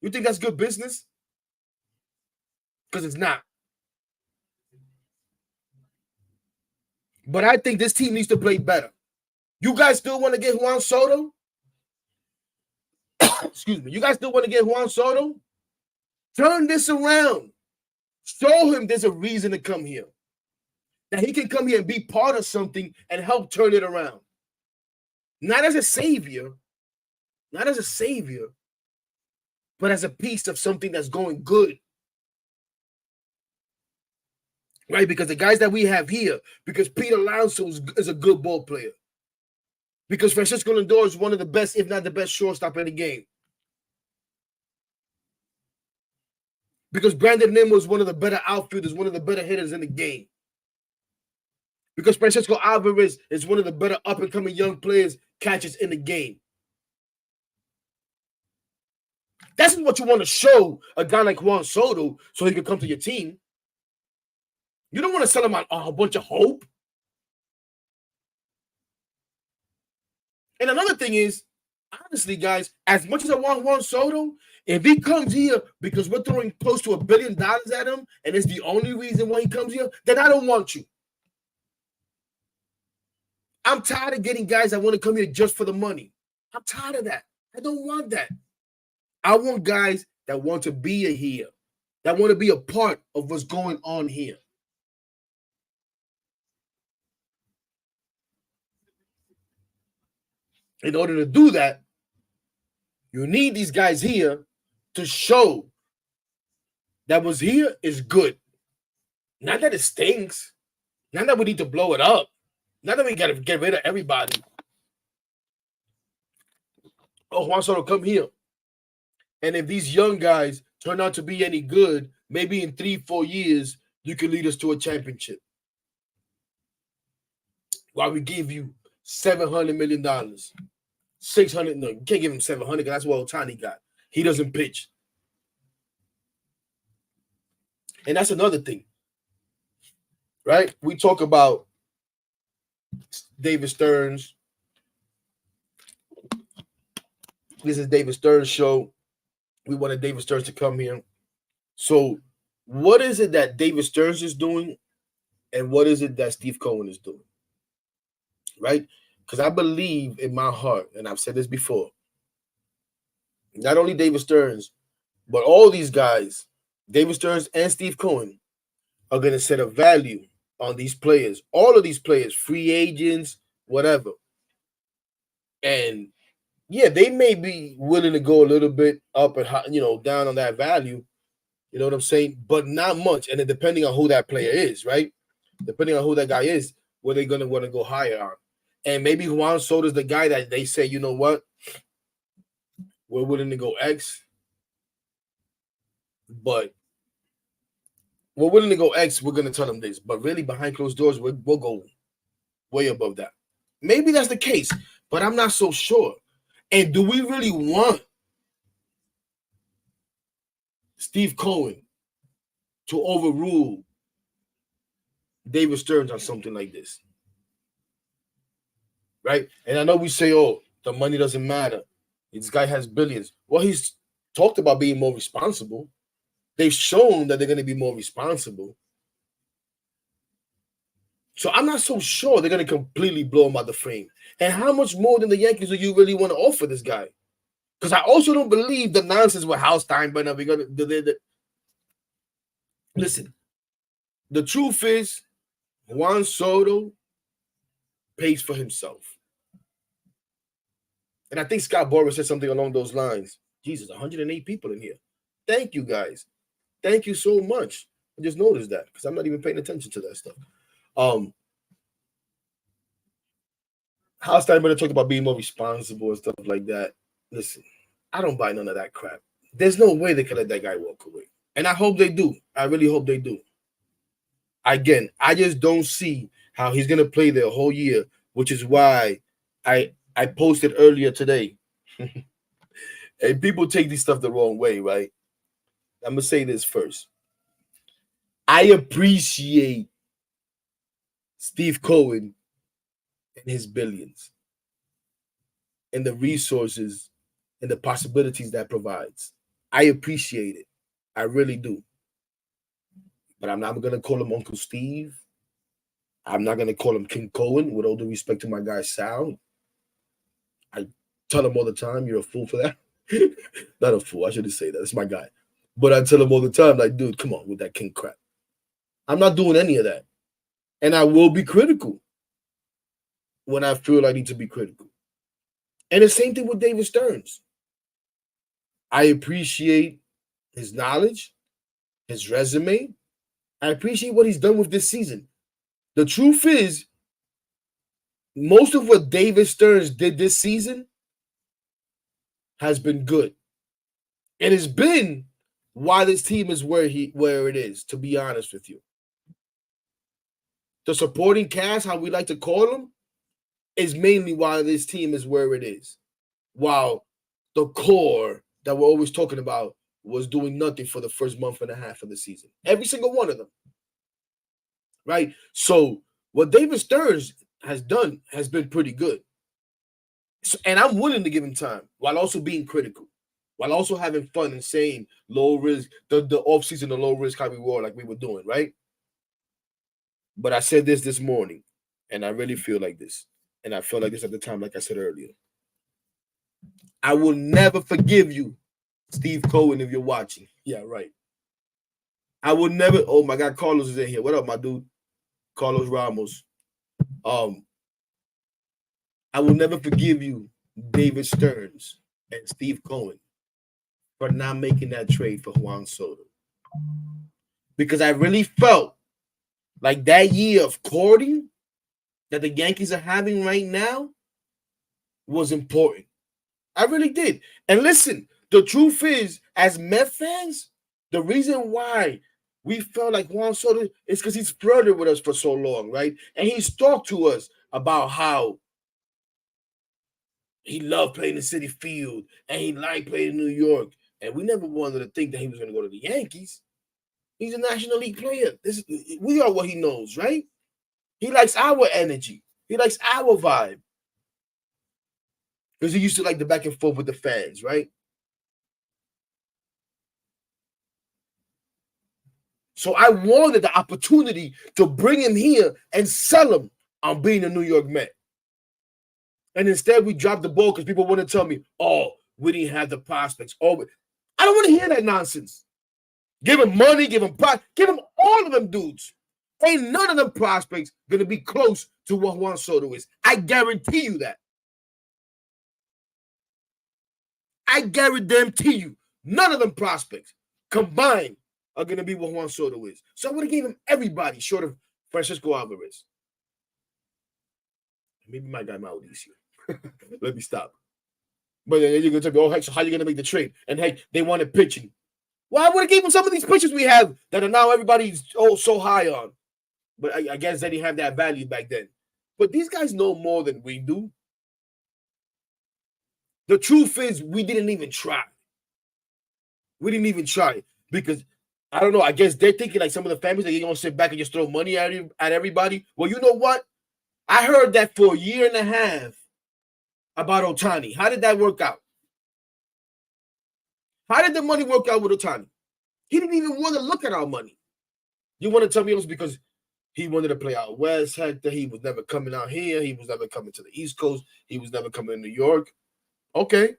Speaker 1: You think that's good business? Because it's not. But I think this team needs to play better. You guys still want to get Juan Soto? Excuse me. You guys still want to get Juan Soto? Turn this around. Show him there's a reason to come here. That he can come here and be part of something and help turn it around. Not as a savior. Not as a savior. But as a piece of something that's going good. Right? Because the guys that we have here, because Peter Alonso is a good ball player. Because Francisco Lindor is one of the best, if not the best shortstop in the game. Because Brandon Nimmo is one of the better outfielders, one of the better hitters in the game. Because Francisco Alvarez is one of the better up-and-coming young players, catchers in the game. That's what you want to show a guy like Juan Soto so he can come to your team. You don't want to sell him on a bunch of hope. And another thing is, honestly, guys, as much as I want Juan Soto, if he comes here because we're throwing close to $1 billion at him, and it's the only reason why he comes here, then I don't want you. I'm tired of getting guys that want to come here just for the money. I'm tired of that. I don't want that. I want guys that want to be here, that want to be a part of what's going on here. In order to do that, you need these guys here to show that what's here is good. Not that it stinks. Not that we need to blow it up. Not that we got to get rid of everybody. Oh, Juan Soto, come here. And if these young guys turn out to be any good, maybe in 3-4 years, you can lead us to a championship. While we give you $700 million. $600. No, you can't give him $700 because that's what Ohtani got. He doesn't pitch. And that's another thing. Right? We talk about David Stearns. This is David Stearns' show. We wanted David Stearns to come here. So what is it that David Stearns is doing and what is it that Steve Cohen is doing? Right? Because I believe in my heart, and I've said this before, not only David Stearns, but all these guys, David Stearns and Steve Cohen, are going to set a value on these players. All of these players, free agents, whatever. And yeah, they may be willing to go a little bit up and down on that value. You know what I'm saying? But not much. And then depending on who that player is, right? Depending on who that guy is, where they're going to want to go higher on. And maybe Juan Soto is the guy that they say, you know what? We're willing to go X. But we're willing to go X. We're going to tell them this. But really, behind closed doors, we'll go way above that. Maybe that's the case. But I'm not so sure. And do we really want Steve Cohen to overrule David Stearns on something like this? Right? And I know we say, oh, the money doesn't matter. This guy has billions. Well, he's talked about being more responsible. They've shown that they're going to be more responsible. So I'm not so sure they're going to completely blow him out the frame. And how much more than the Yankees do you really want to offer this guy? Because I also don't believe the nonsense with Hal Steinbrenner. Listen, the truth is Juan Soto pays for himself. And I think Scott Boras said something along those lines. Jesus, 108 people in here. Thank you, guys. Thank you so much. I just noticed that because I'm not even paying attention to that stuff. Hal Steinbrenner talked about being more responsible and stuff like that. Listen, I don't buy none of that crap. There's no way they can let that guy walk away. And I hope they do. I really hope they do. Again, I just don't see how he's going to play the whole year, which is why I posted earlier today And people take this stuff the wrong way, right? I'm gonna say this first. I appreciate Steve Cohen and his billions and the resources and the possibilities that provides. I appreciate it. I really do. But I'm not gonna call him Uncle Steve. I'm not gonna call him King Cohen, with all due respect to my guy Sal. I tell him all the time, you're a fool for that. Not a fool, I shouldn't say that. That's my guy. But I tell him all the time, like, dude, come on with that king crap. I'm not doing any of that. And I will be critical when I feel I need to be critical. And the same thing with David Stearns. I appreciate his knowledge, his resume. I appreciate what he's done with this season. The truth is, most of what David Stearns did this season has been good. It has been why this team is where it is, to be honest with you. The supporting cast, how we like to call them, is mainly why this team is where it is. While the core that we're always talking about was doing nothing for the first month and a half of the season. Every single one of them. Right? So what David Stearns has done has been pretty good. So, and I'm willing to give him time while also being critical, while also having fun and saying low risk, the offseason, the low risk, high reward, like we were doing, right? But I said this morning, and I really feel like this. And I felt like this at the time, like I said earlier. I will never forgive you, Steve Cohen, if you're watching. Yeah, right. I will never. Oh my God, Carlos is in here. What up, my dude? Carlos Ramos. I will never forgive you, David Stearns and Steve Cohen, for not making that trade for Juan Soto. Because I really felt like that year of courting that the Yankees are having right now was important. I really did. And listen, the truth is, as Met fans, the reason why we felt like Juan Soto is because he's flirted with us for so long, right? And he's talked to us about how he loved playing in Citi Field and he liked playing in New York. And we never wanted to think that he was going to go to the Yankees. He's a National League player. We are what he knows, right? He likes our energy. He likes our vibe. Because he used to like the back and forth with the fans, right? So I wanted the opportunity to bring him here and sell him on being a New York Met. And instead we dropped the ball because people want to tell me, oh, we didn't have the prospects. Oh, I don't want to hear that nonsense. Give him money, give him all of them dudes. Ain't none of them prospects going to be close to what Juan Soto is. I guarantee you that. I guarantee you, none of them prospects combined are going to be what Juan Soto is. So I would have gave him everybody short of Francisco Alvarez. Maybe my guy Mauricio. Let me stop. But then you're going to tell me, oh, heck, so how are you going to make the trade? And heck, they wanted pitching. Well, I would have given him some of these pitchers we have that are now everybody's so high on. But I guess they didn't have that value back then. But these guys know more than we do. The truth is, we didn't even try. We didn't even try because, I don't know, I guess they're thinking like some of the families that you're going to sit back and just throw money at everybody. Well, you know what? I heard that for a year and a half about Ohtani. How did that work out? How did the money work out with Ohtani? He didn't even want to look at our money. You want to tell me it was because he wanted to play out west, Hector. He was never coming out here. He was never coming to the East Coast. He was never coming to New York. Okay.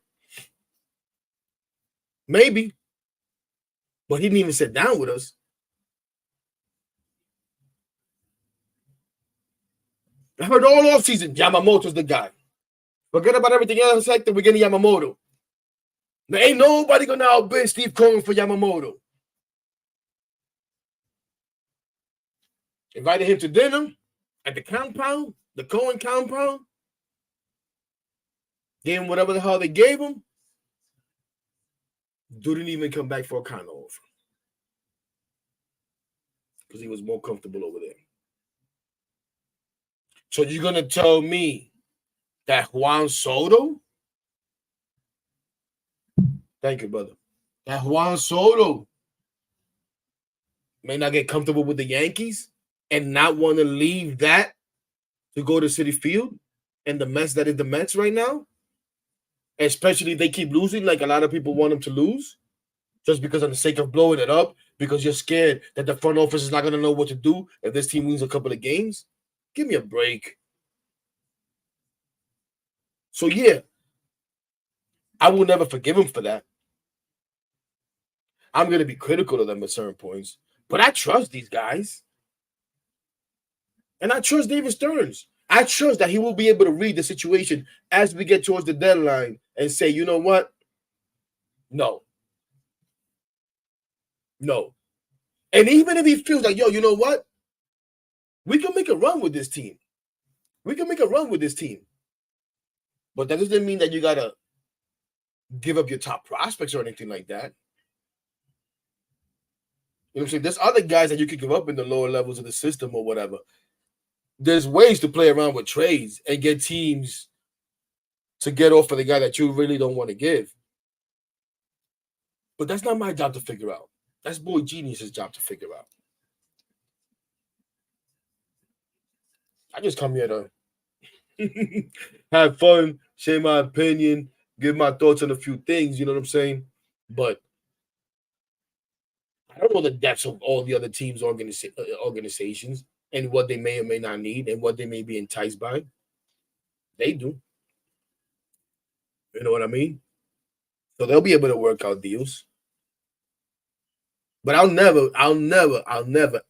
Speaker 1: Maybe. But he didn't even sit down with us. I heard all offseason, Yamamoto's the guy. Forget about everything else, Hector. We're getting Yamamoto. There ain't nobody going to outbid Steve Cohen for Yamamoto. Invited him to dinner at the compound, the Cohen compound. Gave him whatever the hell they gave him. Dude didn't even come back for a counter offer. Because he was more comfortable over there. So you're going to tell me that Juan Soto Thank you, brother. That Juan Soto may not get comfortable with the Yankees and not want to leave that to go to Citi Field and the mess that is the Mets right now. Especially if they keep losing, like a lot of people want them to lose, just because of the sake of blowing it up, because you're scared that the front office is not going to know what to do if this team wins a couple of games. Give me a break. So, yeah, I will never forgive him for that. I'm going to be critical of them at certain points, but I trust these guys. And I trust David Stearns. I trust that he will be able to read the situation as we get towards the deadline and say, you know what? No. And even if he feels like, yo, you know what? We can make a run with this team. But that doesn't mean that you got to give up your top prospects or anything like that. You know what I'm saying? There's other guys that you could give up in the lower levels of the system or whatever. There's ways to play around with trades and get teams to get off of the guy that you really don't want to give. But that's not my job to figure out. That's Boy Genius's job to figure out. I just come here to have fun, share my opinion, give my thoughts on a few things, you know what I'm saying? But I don't know the depths of all the other teams' organizations and what they may or may not need and what they may be enticed by. They do. You know what I mean? So they'll be able to work out deals. But I'll never,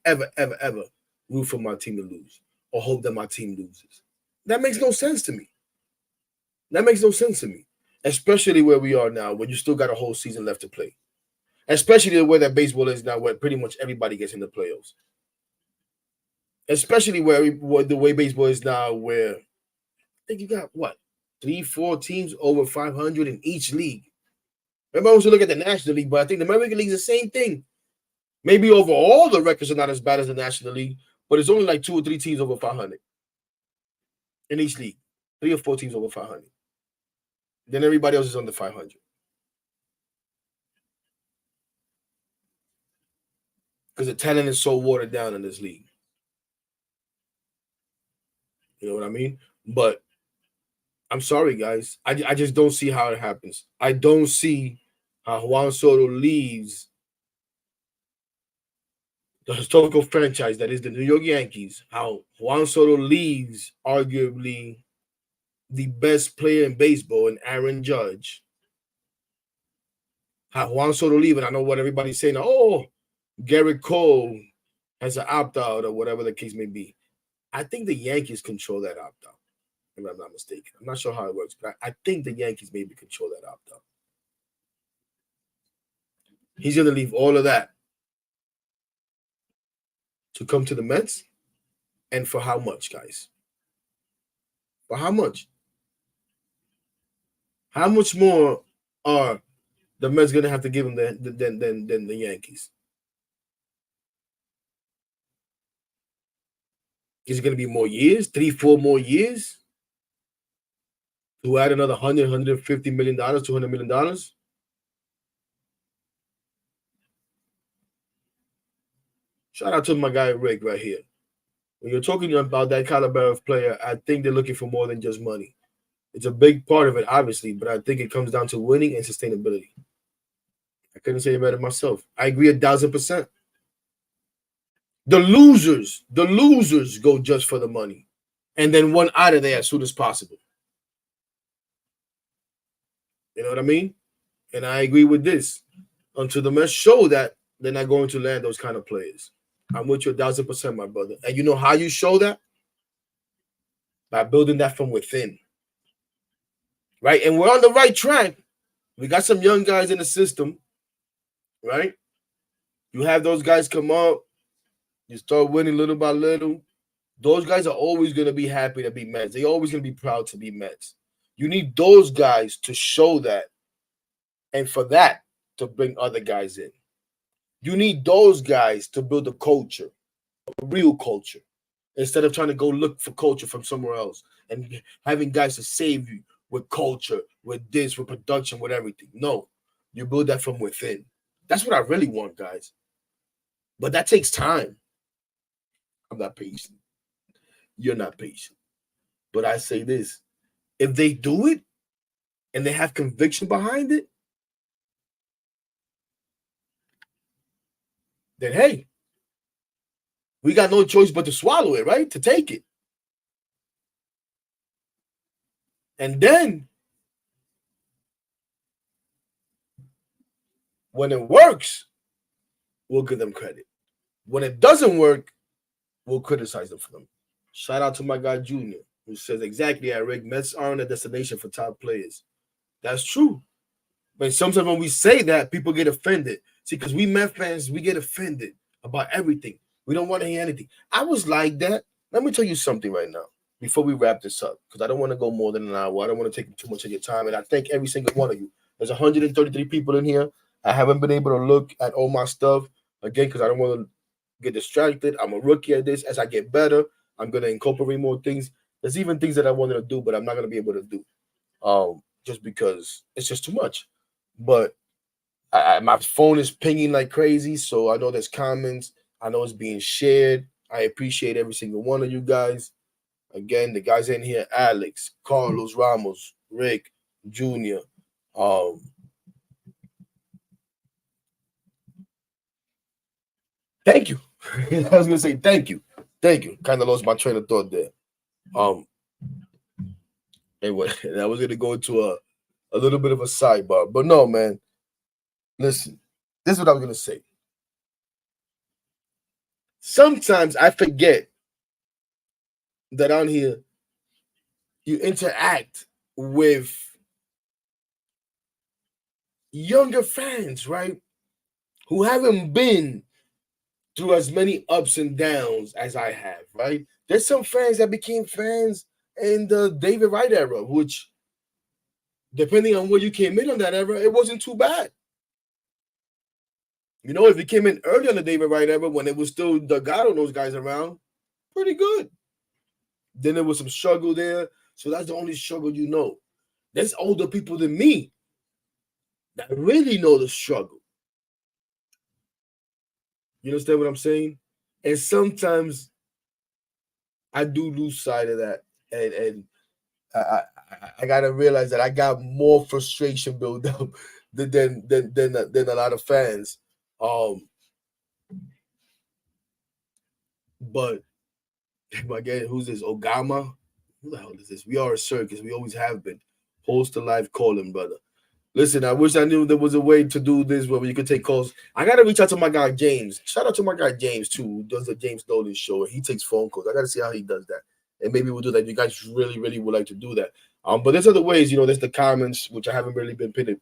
Speaker 1: ever root for my team to lose or hope that my team loses. That makes no sense to me. Especially where we are now, where you still got a whole season left to play. Especially the way that baseball is now, where pretty much everybody gets in the playoffs. Especially where the way baseball is now, where I think you got, 3-4 teams over 500 in each league. Remember, I also look at the National League, but I think the American League is the same thing. Maybe overall the records are not as bad as the National League, but it's only like 2 or 3 teams over 500 in each league. 3 or 4 teams over 500. Then everybody else is under 500. Because the talent is so watered down in this league. You know what I mean? But I'm sorry, guys. I just don't see how it happens. I don't see how Juan Soto leaves the historical franchise that is the New York Yankees, how Juan Soto leaves arguably the best player in baseball in Aaron Judge. How Juan Soto leave, and I know what everybody's saying, Garrett Cole has an opt-out or whatever the case may be. I think the Yankees control that opt-out, if I'm not mistaken. I'm not sure how it works, but I think the Yankees maybe control that opt-out. He's going to leave all of that to come to the Mets, and for how much, guys? For how much? How much more are the Mets going to have to give him than the Yankees? Is it going to be more years? 3-4 more years? To add another $100, $150 million, $200 million? Shout out to my guy Rick right here. When you're talking about that caliber of player, I think they're looking for more than just money. It's a big part of it, obviously, but I think it comes down to winning and sustainability. I couldn't say it better myself. I agree 1,000%. The losers go just for the money and then want out of there as soon as possible. You know what I mean? And I agree with this. Until the Mets show that they're not going to land those kind of players. I'm with you 1,000%, my brother. And you know how you show that? By building that from within. Right? And we're on the right track. We got some young guys in the system. Right? You have those guys come up. You start winning little by little. Those guys are always going to be happy to be Mets. They're always going to be proud to be Mets. You need those guys to show that. And for that, to bring other guys in. You need those guys to build a culture, a real culture, instead of trying to go look for culture from somewhere else and having guys to save you with culture, with this, with production, with everything. No. You build that from within. That's what I really want, guys. But that takes time. I'm not patient. You're not patient. But I say this: if they do it and they have conviction behind it, then hey, we got no choice but to swallow it, right? To take it. And then when it works, we'll give them credit. When it doesn't work, we'll criticize them for them. Shout out to my guy Junior, who says exactly, Rick, Mets aren't a destination for top players. That's true. But sometimes when we say that, people get offended. See, because we Met fans, we get offended about everything. We don't want to hear anything. I was like that. Let me tell you something right now before we wrap this up, because I don't want to go more than an hour. I don't want to take too much of your time. And I thank every single one of you. There's 133 people in here. I haven't been able to look at all my stuff again because I don't want to get distracted. I'm a rookie at this. As I get better, I'm going to incorporate more things. There's even things that I wanted to do, but I'm not going to be able to do just because it's just too much. But my phone is pinging like crazy, so I know there's comments. I know it's being shared. I appreciate every single one of you guys. Again, the guys in here: Alex, Carlos Ramos, Rick, Junior. Thank you. I was gonna say thank you. Thank you. Kind of lost my train of thought there. Anyway, I was gonna go into a little bit of a sidebar, but no, man. Listen, this is what I was gonna say. Sometimes I forget that on here you interact with younger fans, right? Who haven't been through as many ups and downs as I have, right? There's some fans that became fans in the David Wright era, which, depending on where you came in on that era, it wasn't too bad. You know, if you came in early on the David Wright era when it was still Delgado and those guys around, pretty good. Then there was some struggle there. So that's the only struggle you know. There's older people than me that really know the struggle. You understand what I'm saying? And sometimes I do lose sight of that. And I gotta realize that I got more frustration built up than a lot of fans. But again, who's this? Ogama? Who the hell is this? We are a circus. We always have been. Host the live calling, brother. Listen, I wish I knew there was a way to do this where you could take calls. I gotta reach out to my guy James. Shout out to my guy James too, who does the James Nolan show. He takes phone calls. I gotta see how he does that. And maybe we'll do that. You guys really, really would like to do that. But there's other ways, you know, there's the comments, which I haven't really been paid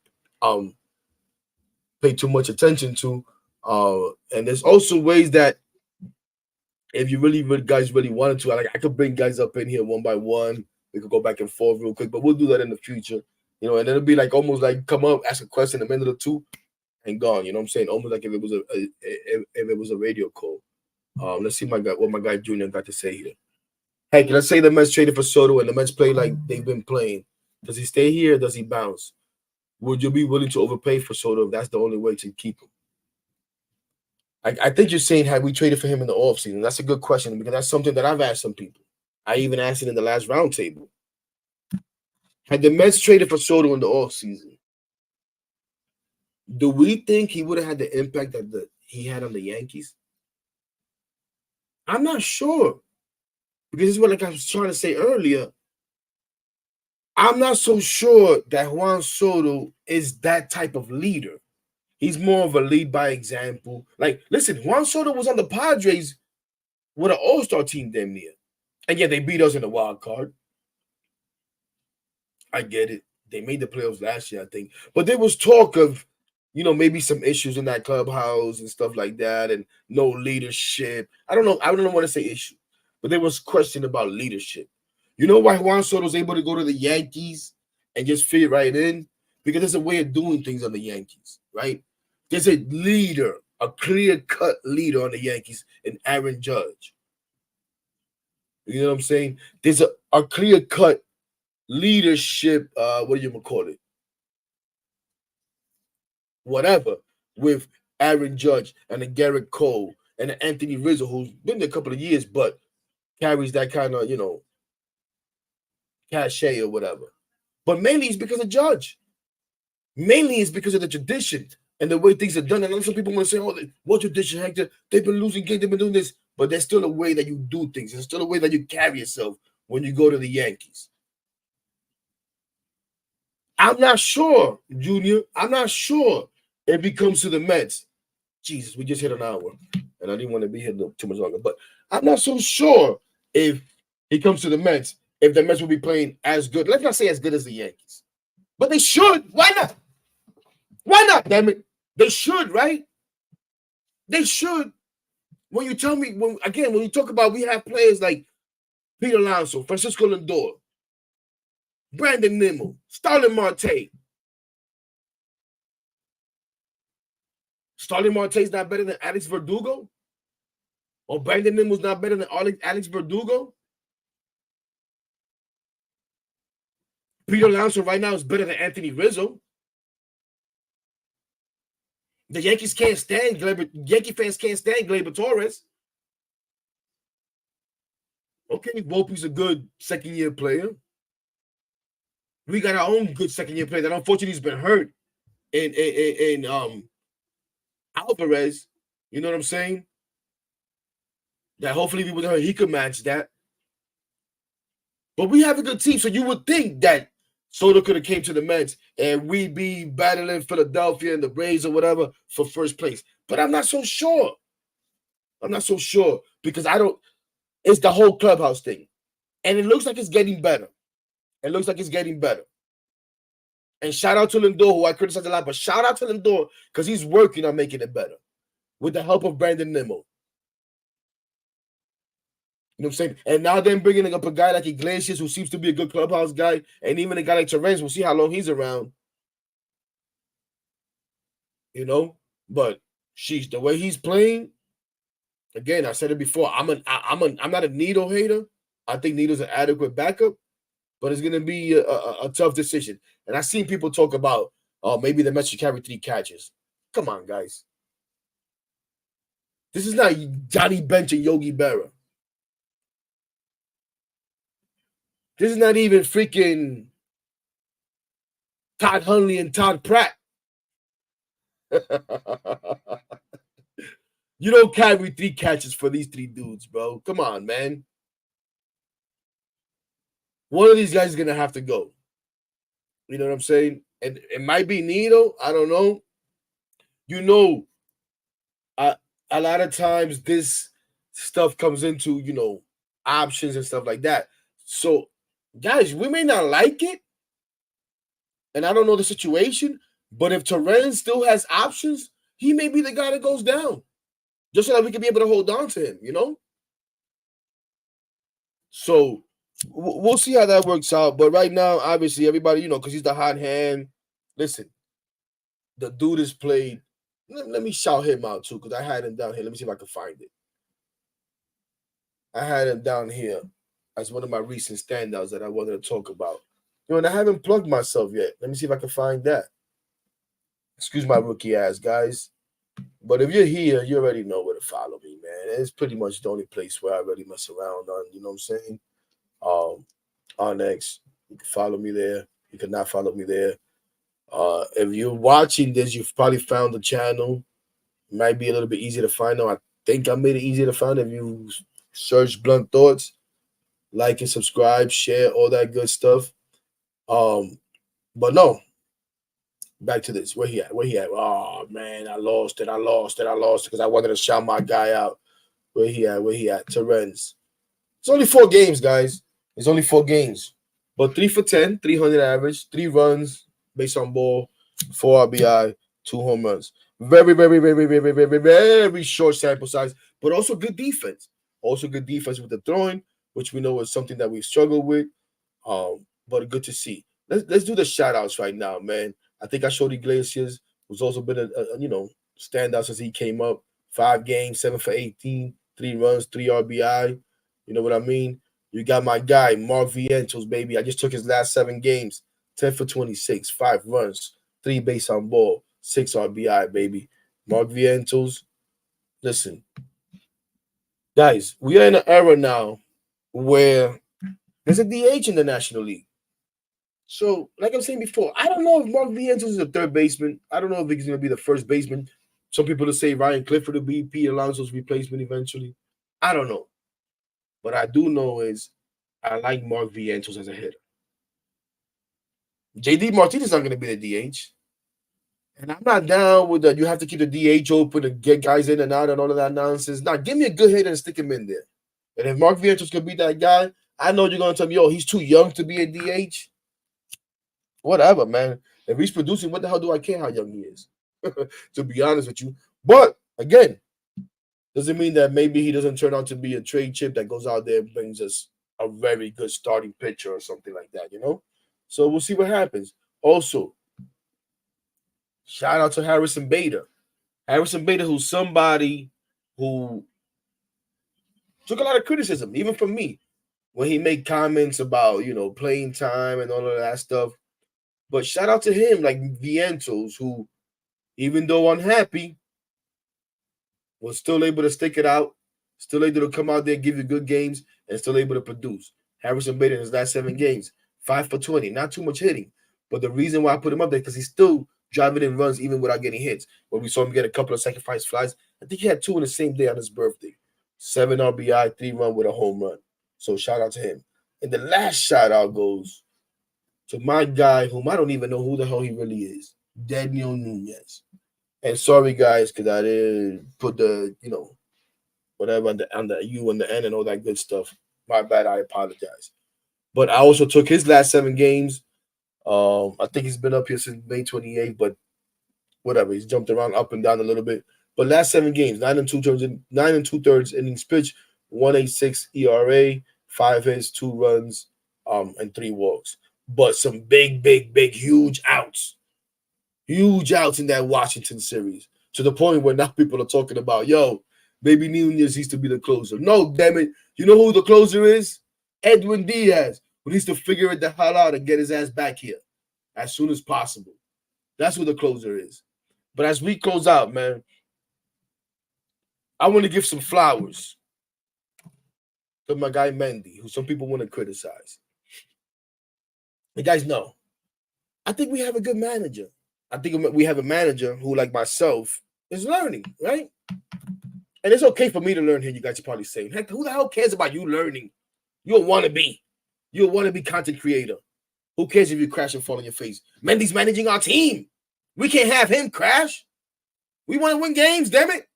Speaker 1: too much attention to. And there's also ways that if you guys really wanted to, I could bring guys up in here one by one. We could go back and forth real quick, but we'll do that in the future. You know, and it'll be like almost like come up, ask a question, a minute or two, and gone. You know what I'm saying? Almost like if it was a radio call. Let's see what my guy Junior got to say here. Hey, let's say the Mets traded for Soto and the Mets play like they've been playing. Does he stay here or does he bounce? Would you be willing to overpay for Soto if that's the only way to keep him? I think you're saying, had we traded for him in the offseason? That's a good question because that's something that I've asked some people. I even asked it in the last roundtable. Had the Mets traded for Soto in the offseason, do we think he would have had the impact that he had on the Yankees? I'm not sure. Because this is what like I was trying to say earlier. I'm not so sure that Juan Soto is that type of leader. He's more of a lead by example. Like, listen, Juan Soto was on the Padres with an all-star team damn near. And yeah, they beat us in the wild card. I get it. They made the playoffs last year, I think. But there was talk of, you know, maybe some issues in that clubhouse and stuff like that and no leadership. I don't know. I don't want to say issue. But there was question about leadership. You know why Juan Soto was able to go to the Yankees and just fit right in? Because there's a way of doing things on the Yankees, right? There's a leader, a clear-cut leader on the Yankees in Aaron Judge. You know what I'm saying? There's a clear-cut leadership, what do you call it? whatever with Aaron Judge and a Garrett Cole and an Anthony Rizzo, who's been there a couple of years, but carries that kind of, cachet or whatever. But mainly it's because of Judge. Mainly it's because of the tradition and the way things are done. And I know some people want to say, oh, what tradition, Hector? They've been losing games, they've been doing this. But there's still a way that you do things. There's still a way that you carry yourself when you go to the Yankees. I'm not sure, Junior. I'm not sure if he comes to the Mets. Jesus, we just hit an hour. And I didn't want to be here too much longer. But I'm not so sure if he comes to the Mets, if the Mets will be playing as good. Let's not say as good as the Yankees. But they should. Why not? Why not, damn it? They should, right? They should. When you tell me, when you talk about we have players like Pete Alonso, Francisco Lindor, Brandon Nimmo, Starling Marte. Starling Marte's not better than Alex Verdugo? Or Brandon Nimmo's not better than Alex Verdugo? Pete Alonso right now is better than Anthony Rizzo. The Yankees can't stand Yankee fans can't stand Gleyber Torres. Okay, Volpe's a good second-year player. We got our own good second-year player that unfortunately has been hurt in Alvarez. You know what I'm saying? That hopefully he could match that. But we have a good team, so you would think that Soto could have came to the Mets and we'd be battling Philadelphia and the Braves or whatever for first place. But I'm not so sure. I'm not so sure because it's the whole clubhouse thing. And it looks like it's getting better. It looks like it's getting better. And shout out to Lindor, who I criticize a lot, but shout out to Lindor because he's working on making it better with the help of Brandon Nimmo. You know what I'm saying? And now they're bringing up a guy like Iglesias, who seems to be a good clubhouse guy, and even a guy like Terrence. We'll see how long he's around. But sheesh, the way he's playing. Again, I said it before. I'm not a Neto hater. I think Neto's an adequate backup, but it's gonna be a tough decision. And I've seen people talk about, maybe the Mets should carry 3 catches. Come on, guys. This is not Johnny Bench and Yogi Berra. This is not even freaking Todd Hundley and Todd Pratt. You don't carry 3 catches for these 3 dudes, bro. Come on, man. One of these guys is going to have to go. You know what I'm saying? And it might be Neto. I don't know. A lot of times this stuff comes into, options and stuff like that. So, guys, we may not like it, and I don't know the situation, but if Terrence still has options, he may be the guy that goes down, just so that we can be able to hold on to him, So we'll see how that works out. But right now, obviously, everybody, because he's the hot hand. Listen, the dude has played. Let me shout him out, too, because I had him down here. Let me see if I can find it. I had him down here as one of my recent standouts that I wanted to talk about. And I haven't plugged myself yet. Let me see if I can find that. Excuse my rookie ass, guys. But if you're here, you already know where to follow me, man. It's pretty much the only place where I really mess around on, you know what I'm saying? On X, you can follow me there. You can not follow me there. If you're watching this, you've probably found the channel. It might be a little bit easier to find out. I think I made it easier to find if you search Blunt Thoughts. Like and subscribe, share, all that good stuff. But no. Back to this. Where he at? Oh, man, I lost it because I wanted to shout my guy out. Where he at? Terrence. It's only 4 games, guys. It's only 4 games. But 3 for 10, 300 average, 3 runs based on ball, 4 RBI, 2 home runs. Very, very, very, very, very, very, very short sample size, but also good defense. Also good defense with the throwing, which we know is something that we've struggled with. But good to see. Let's do the shout outs right now, man. I think I showed Iglesias, who's also been a standout since he came up. 5 games, 7 for 18, 3 runs, 3 RBI. You know what I mean? You got my guy, Mark Vientos, baby. I just took his last 7 games, 10 for 26, 5 runs, 3 base on ball, 6 RBI, baby. Mark Vientos. Listen, guys, we are in an era now where there's a DH in the National League. So, like I'm saying before, I don't know if Mark Vientos is a third baseman. I don't know if he's going to be the first baseman. Some people will say Ryan Clifford will be Pete Alonso's replacement eventually. I don't know. What I do know is I like Mark Vientos as a hitter. JD Martinez is not going to be the DH. And I'm not down with that. You have to keep the DH open and get guys in and out and all of that nonsense. Now, give me a good hitter and stick him in there. And if Mark Vientos could be that guy, I know you're going to tell me, yo, he's too young to be a DH. Whatever, man. If he's producing, what the hell do I care how young he is? To be honest with you. But, again, doesn't mean that maybe he doesn't turn out to be a trade chip that goes out there and brings us a very good starting pitcher or something like that, you know? So we'll see what happens. Also, shout out to Harrison Bader. Harrison Bader, who's somebody who took a lot of criticism, even from me, when he made comments about, playing time and all of that stuff. But shout out to him, like Vientos, who, even though unhappy, was still able to stick it out, still able to come out there, give you good games, and still able to produce. Harrison Bader in his last 7 games, 5 for 20, not too much hitting. But the reason why I put him up there because he's still driving in runs even without getting hits. When we saw him get a couple of sacrifice flies, I think he had 2 in the same day on his birthday. 7 RBI, 3 run with a home run. So shout out to him. And the last shout out goes to my guy, whom I don't even know who the hell he really is, Daniel Nunez. And sorry, guys, because I didn't put the, whatever on the U and the N and all that good stuff. My bad. I apologize. But I also took his last 7 games. I think he's been up here since May 28th, but whatever. He's jumped around up and down a little bit. But last 7 games, 9 2/3 innings pitched, 1.86 ERA, 5 hits, 2 runs, and 3 walks. But some big, huge outs. Huge outs in that Washington series. To the point where now people are talking about, yo, maybe Nunez needs to be the closer. No, damn it. You know who the closer is? Edwin Diaz, who needs to figure it the hell out and get his ass back here as soon as possible. That's who the closer is. But as we close out, man, I want to give some flowers to my guy Mendy, who some people want to criticize. You guys know, I think we have a good manager. I think we have a manager who, like myself, is learning, right? And it's okay for me to learn here, you guys are probably saying. Heck, who the hell cares about you learning? You're a wannabe. You're a wannabe content creator. Who cares if you crash and fall on your face? Mendy's managing our team. We can't have him crash. We want to win games, damn it.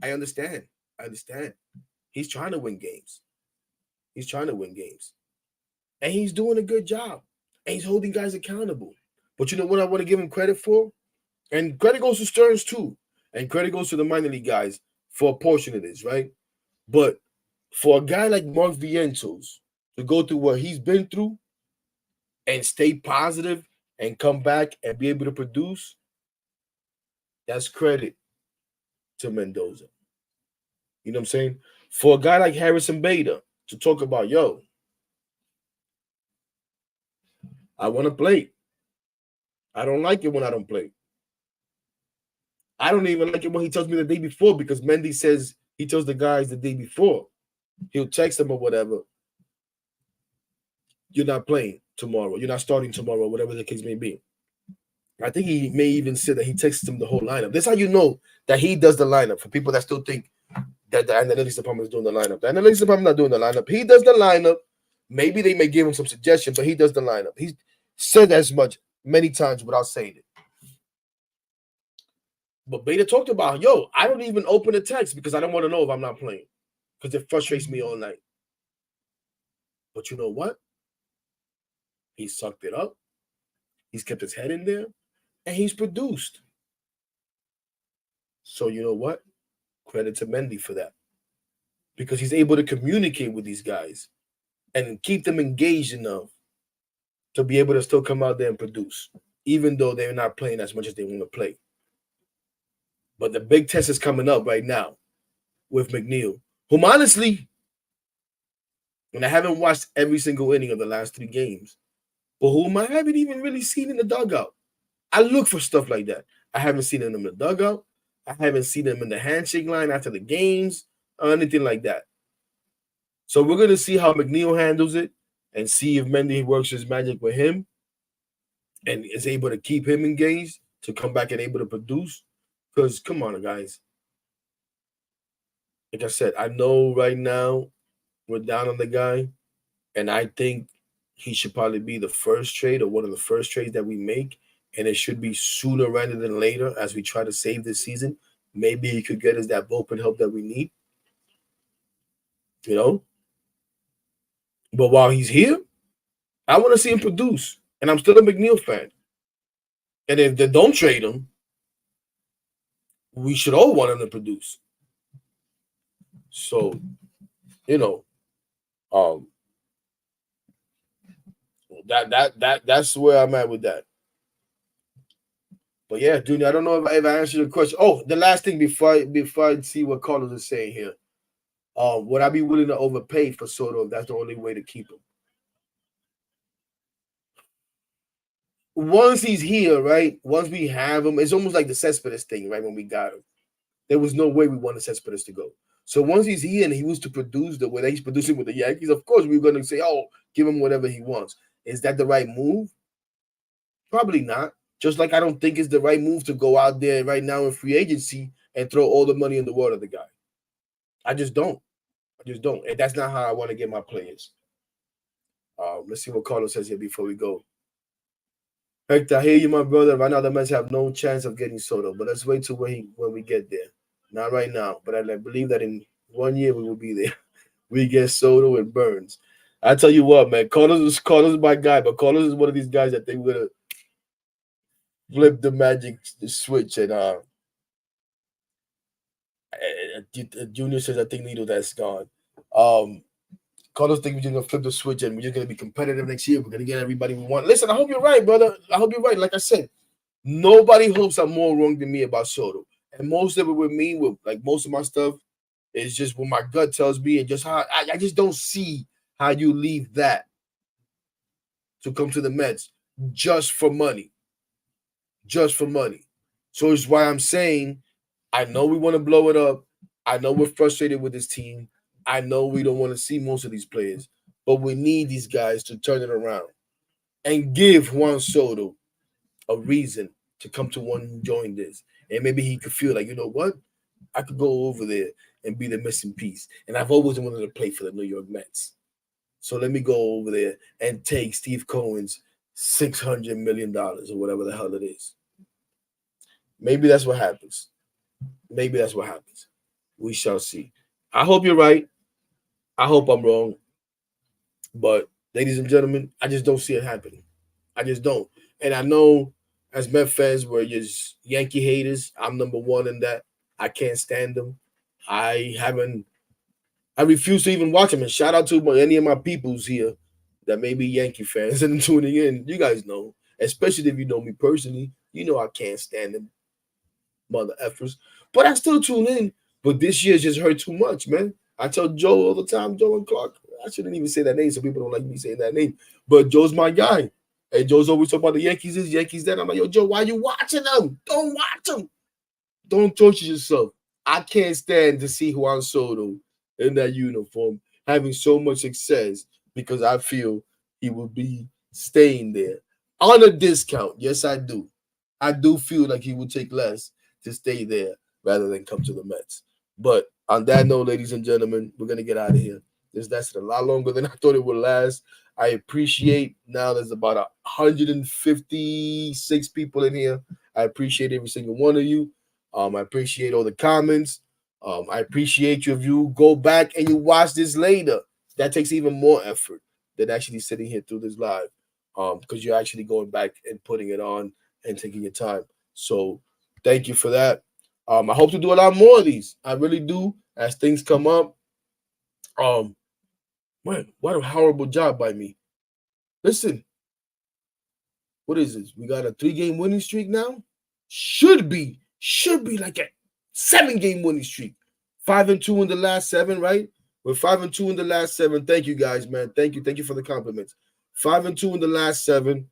Speaker 1: I understand. He's trying to win games. And he's doing a good job. And he's holding guys accountable. But you know what I want to give him credit for? And credit goes to Stearns too. And credit goes to the minor league guys for a portion of this, right? But for a guy like Mark Vientos to go through what he's been through and stay positive and come back and be able to produce, that's credit to Mendoza. You know what I'm saying? For a guy like Harrison Bader to talk about, yo, I want to play. I don't like it when I don't play. I don't even like it when he tells me the day before because Mendy says he tells the guys the day before. He'll text them or whatever. You're not playing tomorrow. You're not starting tomorrow, whatever the case may be. I think he may even say that he texts them the whole lineup. That's how you know that he does the lineup. For people that still think that the analytics department is doing the lineup. The analytics department not doing the lineup. He does the lineup. Maybe they may give him some suggestions, but he does the lineup. He's said as much many times without saying it. But Beta talked about, yo, I don't even open the text because I don't want to know if I'm not playing because it frustrates me all night. But you know what? He sucked it up. He's kept his head in there, and he's produced. So you know what? Credit to Mendy for that because he's able to communicate with these guys and keep them engaged enough to be able to still come out there and produce, even though they're not playing as much as they want to play. But the big test is coming up right now with McNeil, whom honestly, when I haven't watched every single inning of the last 3 games, but whom I haven't even really seen in the dugout. I look for stuff like that. I haven't seen him in the dugout. I haven't seen him in the handshake line after the games or anything like that. So we're going to see how McNeil handles it and see if Mendy works his magic with him and is able to keep him engaged to come back and able to produce. Because, come on, guys. Like I said, I know right now we're down on the guy, and I think he should probably be the first trade or one of the first trades that we make, and it should be sooner rather than later as we try to save this season. Maybe he could get us that bullpen help that we need, you know? But while he's here, I want to see him produce, and I'm still a McNeil fan. And if they don't trade him, we should all want him to produce. So, you know, that's where I'm at with that. But yeah, Junior, I don't know if I answered your question. Oh, the last thing before I see what Carlos is saying here. Would I be willing to overpay for Soto if that's the only way to keep him? Once he's here, right? Once we have him, it's almost like the Cespedes thing, right? When we got him, there was no way we wanted Cespedes to go. So once he's here and he was to produce the way that he's producing with the Yankees, of course we were going to say, "Oh, give him whatever he wants." Is that the right move? Probably not. Just like I don't think it's the right move to go out there right now in free agency and throw all the money in the world at the guy. I just don't. And that's not how I want to get my players. Let's see what Carlos says here before we go. Hector, I hear you, my brother. Right now, the Mets have no chance of getting Soto, but let's wait till when we get there. Not right now, but I believe that in 1 year we will be there. We get Soto and Burns. I tell you what, man, Carlos is my guy, but Carlos is one of these guys that they would have flipped the magic switch. And Junior says, I think Nito, that's gone. Carlos thinks we're just gonna flip the switch and we're just gonna be competitive next year. We're gonna get everybody we want. Listen, I hope you're right, brother. I hope you're right. Like I said, nobody hopes I'm more wrong than me about Soto. And most of it with me, with like most of my stuff, is just what my gut tells me, and just how I just don't see how you leave that to come to the Mets just for money. Just for money. So it's why I'm saying I know we want to blow it up. I know we're frustrated with this team. I know we don't want to see most of these players, but we need these guys to turn it around and give Juan Soto a reason to come to one and join this. And maybe he could feel like, you know what? I could go over there and be the missing piece. And I've always wanted to play for the New York Mets. So let me go over there and take Steve Cohen's $600 million or whatever the hell it is. Maybe that's what happens. Maybe that's what happens. We shall see. I hope you're right. I hope I'm wrong. But, ladies and gentlemen, I just don't see it happening. I just don't. And I know as Met fans, we're just Yankee haters. I'm number one in that. I can't stand them. I refuse to even watch them. And shout out to any of my peoples here that may be Yankee fans and tuning in. You guys know, especially if you know me personally, you know I can't stand them mother effers. But I still tune in. But this year just hurt too much, man. I tell Joe all the time, Joe and Clark. I shouldn't even say that name, so people don't like me saying that name. But Joe's my guy. And Joe's always talking about the Yankees this, Yankees that. I'm like, yo, Joe, why you watching them? Don't watch them. Don't torture yourself. I can't stand to see Juan Soto in that uniform having so much success because I feel he will be staying there on a discount. Yes, I do. I do feel like he would take less to stay there rather than come to the Mets. But on that note, ladies and gentlemen, we're going to get out of here. This lasted a lot longer than I thought it would last. I appreciate now there's about 156 people in here. I appreciate every single one of you. I appreciate all the comments. I appreciate you if you go back and you watch this later. That takes even more effort than actually sitting here through this live because you're actually going back and putting it on and taking your time. So thank you for that. I hope to do a lot more of these. I really do as things come up. Man, what a horrible job by me. Listen, what is this? We got a 3-game winning streak now? Should be like a 7-game winning streak. 5-2 in the last 7, right? We're 5-2 in the last 7. Thank you guys, man. Thank you for the compliments. 5-2 in the last 7.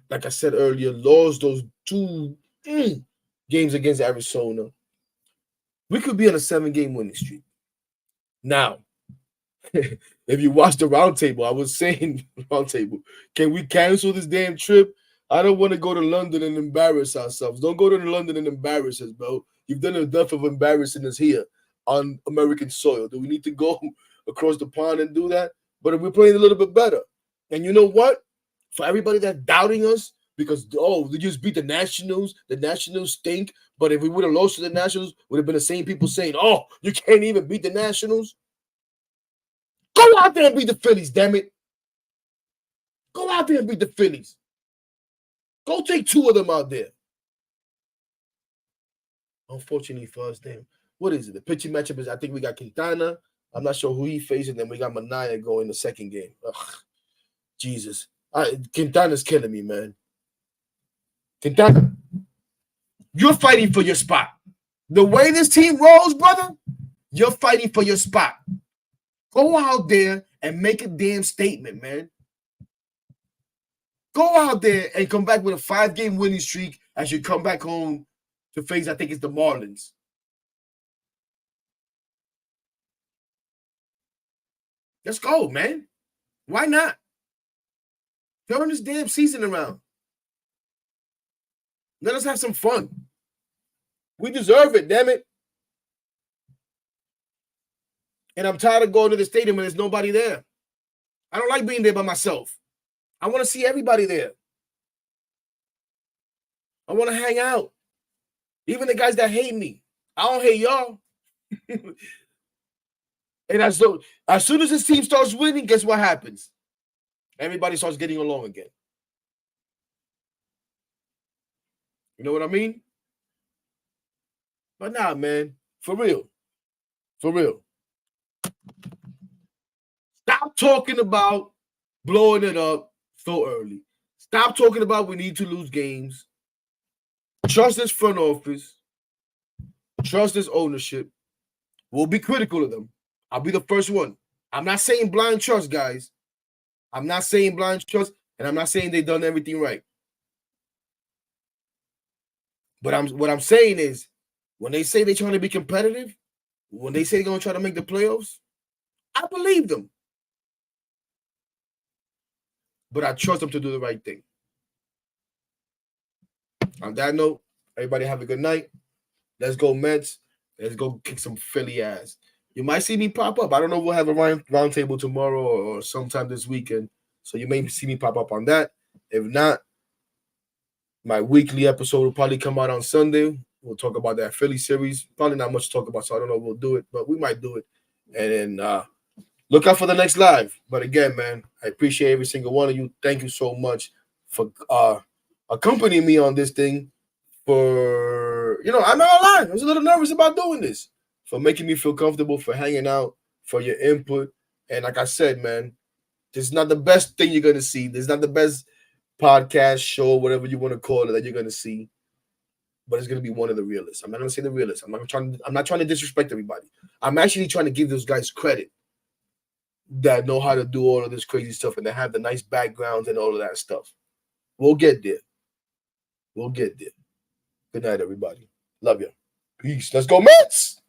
Speaker 1: like I said earlier, lost those 2 games against Arizona, we could be on a 7-game winning streak. Now, if you watch the roundtable, I was saying roundtable, can we cancel this damn trip? I don't want to go to London and embarrass ourselves. Don't go to London and embarrass us, bro. You've done enough of embarrassing us here on American soil. Do we need to go across the pond and do that? But if we're playing a little bit better, and you know what? For everybody that's doubting us, because they just beat the Nationals stink. But if we would have lost to the Nationals, would have been the same people saying, "Oh, you can't even beat the Nationals." Go out there and beat the Phillies, damn it. Go out there and beat the Phillies. Go take 2 of them out there. Unfortunately for us, damn. What is it? The pitching matchup is, I think we got Quintana. I'm not sure who he facing. Then we got McNeil going the second game. Ugh, Jesus. Quintana's killing me, man. Quintana, you're fighting for your spot. The way this team rolls, brother, you're fighting for your spot. Go out there and make a damn statement, man. Go out there and come back with a 5-game winning streak as you come back home to face, I think it's the Marlins. Let's go, man. Why not? Turn this damn season around. Let us have some fun. We deserve it, damn it. And I'm tired of going to the stadium and there's nobody there. I don't like being there by myself. I want to see everybody there. I want to hang out. Even the guys that hate me. I don't hate y'all. And as soon as this team starts winning, guess what happens? Everybody starts getting along again. You know what I mean? But nah, man. For real. For real. Stop talking about blowing it up so early. Stop talking about we need to lose games. Trust this front office. Trust this ownership. We'll be critical of them. I'll be the first one. I'm not saying blind trust, guys. I'm not saying blind trust, and I'm not saying they've done everything right. But what I'm saying is, when they say they're trying to be competitive, when they say they're going to try to make the playoffs, I believe them. But I trust them to do the right thing. On that note, everybody have a good night. Let's go Mets. Let's go kick some Philly ass. You might see me pop up. I don't know if we'll have a round table tomorrow or sometime this weekend. So you may see me pop up on that. If not, my weekly episode will probably come out on Sunday. We'll talk about that Philly series. Probably not much to talk about, so I don't know if we'll do it, but we might do it. And then look out for the next live. But again, man, I appreciate every single one of you. Thank you so much for accompanying me on this thing. I'm not lying. I was a little nervous about doing this. For making me feel comfortable, for hanging out, for your input. And like I said, man, this is not the best thing you're going to see. This is not the best podcast, show, whatever you want to call it, that you're going to see. But it's going to be one of the realest. I'm not going to say the realest. I'm not trying to disrespect everybody. I'm actually trying to give those guys credit that know how to do all of this crazy stuff and they have the nice backgrounds and all of that stuff. We'll get there. We'll get there. Good night, everybody. Love you. Peace. Let's go, Mets!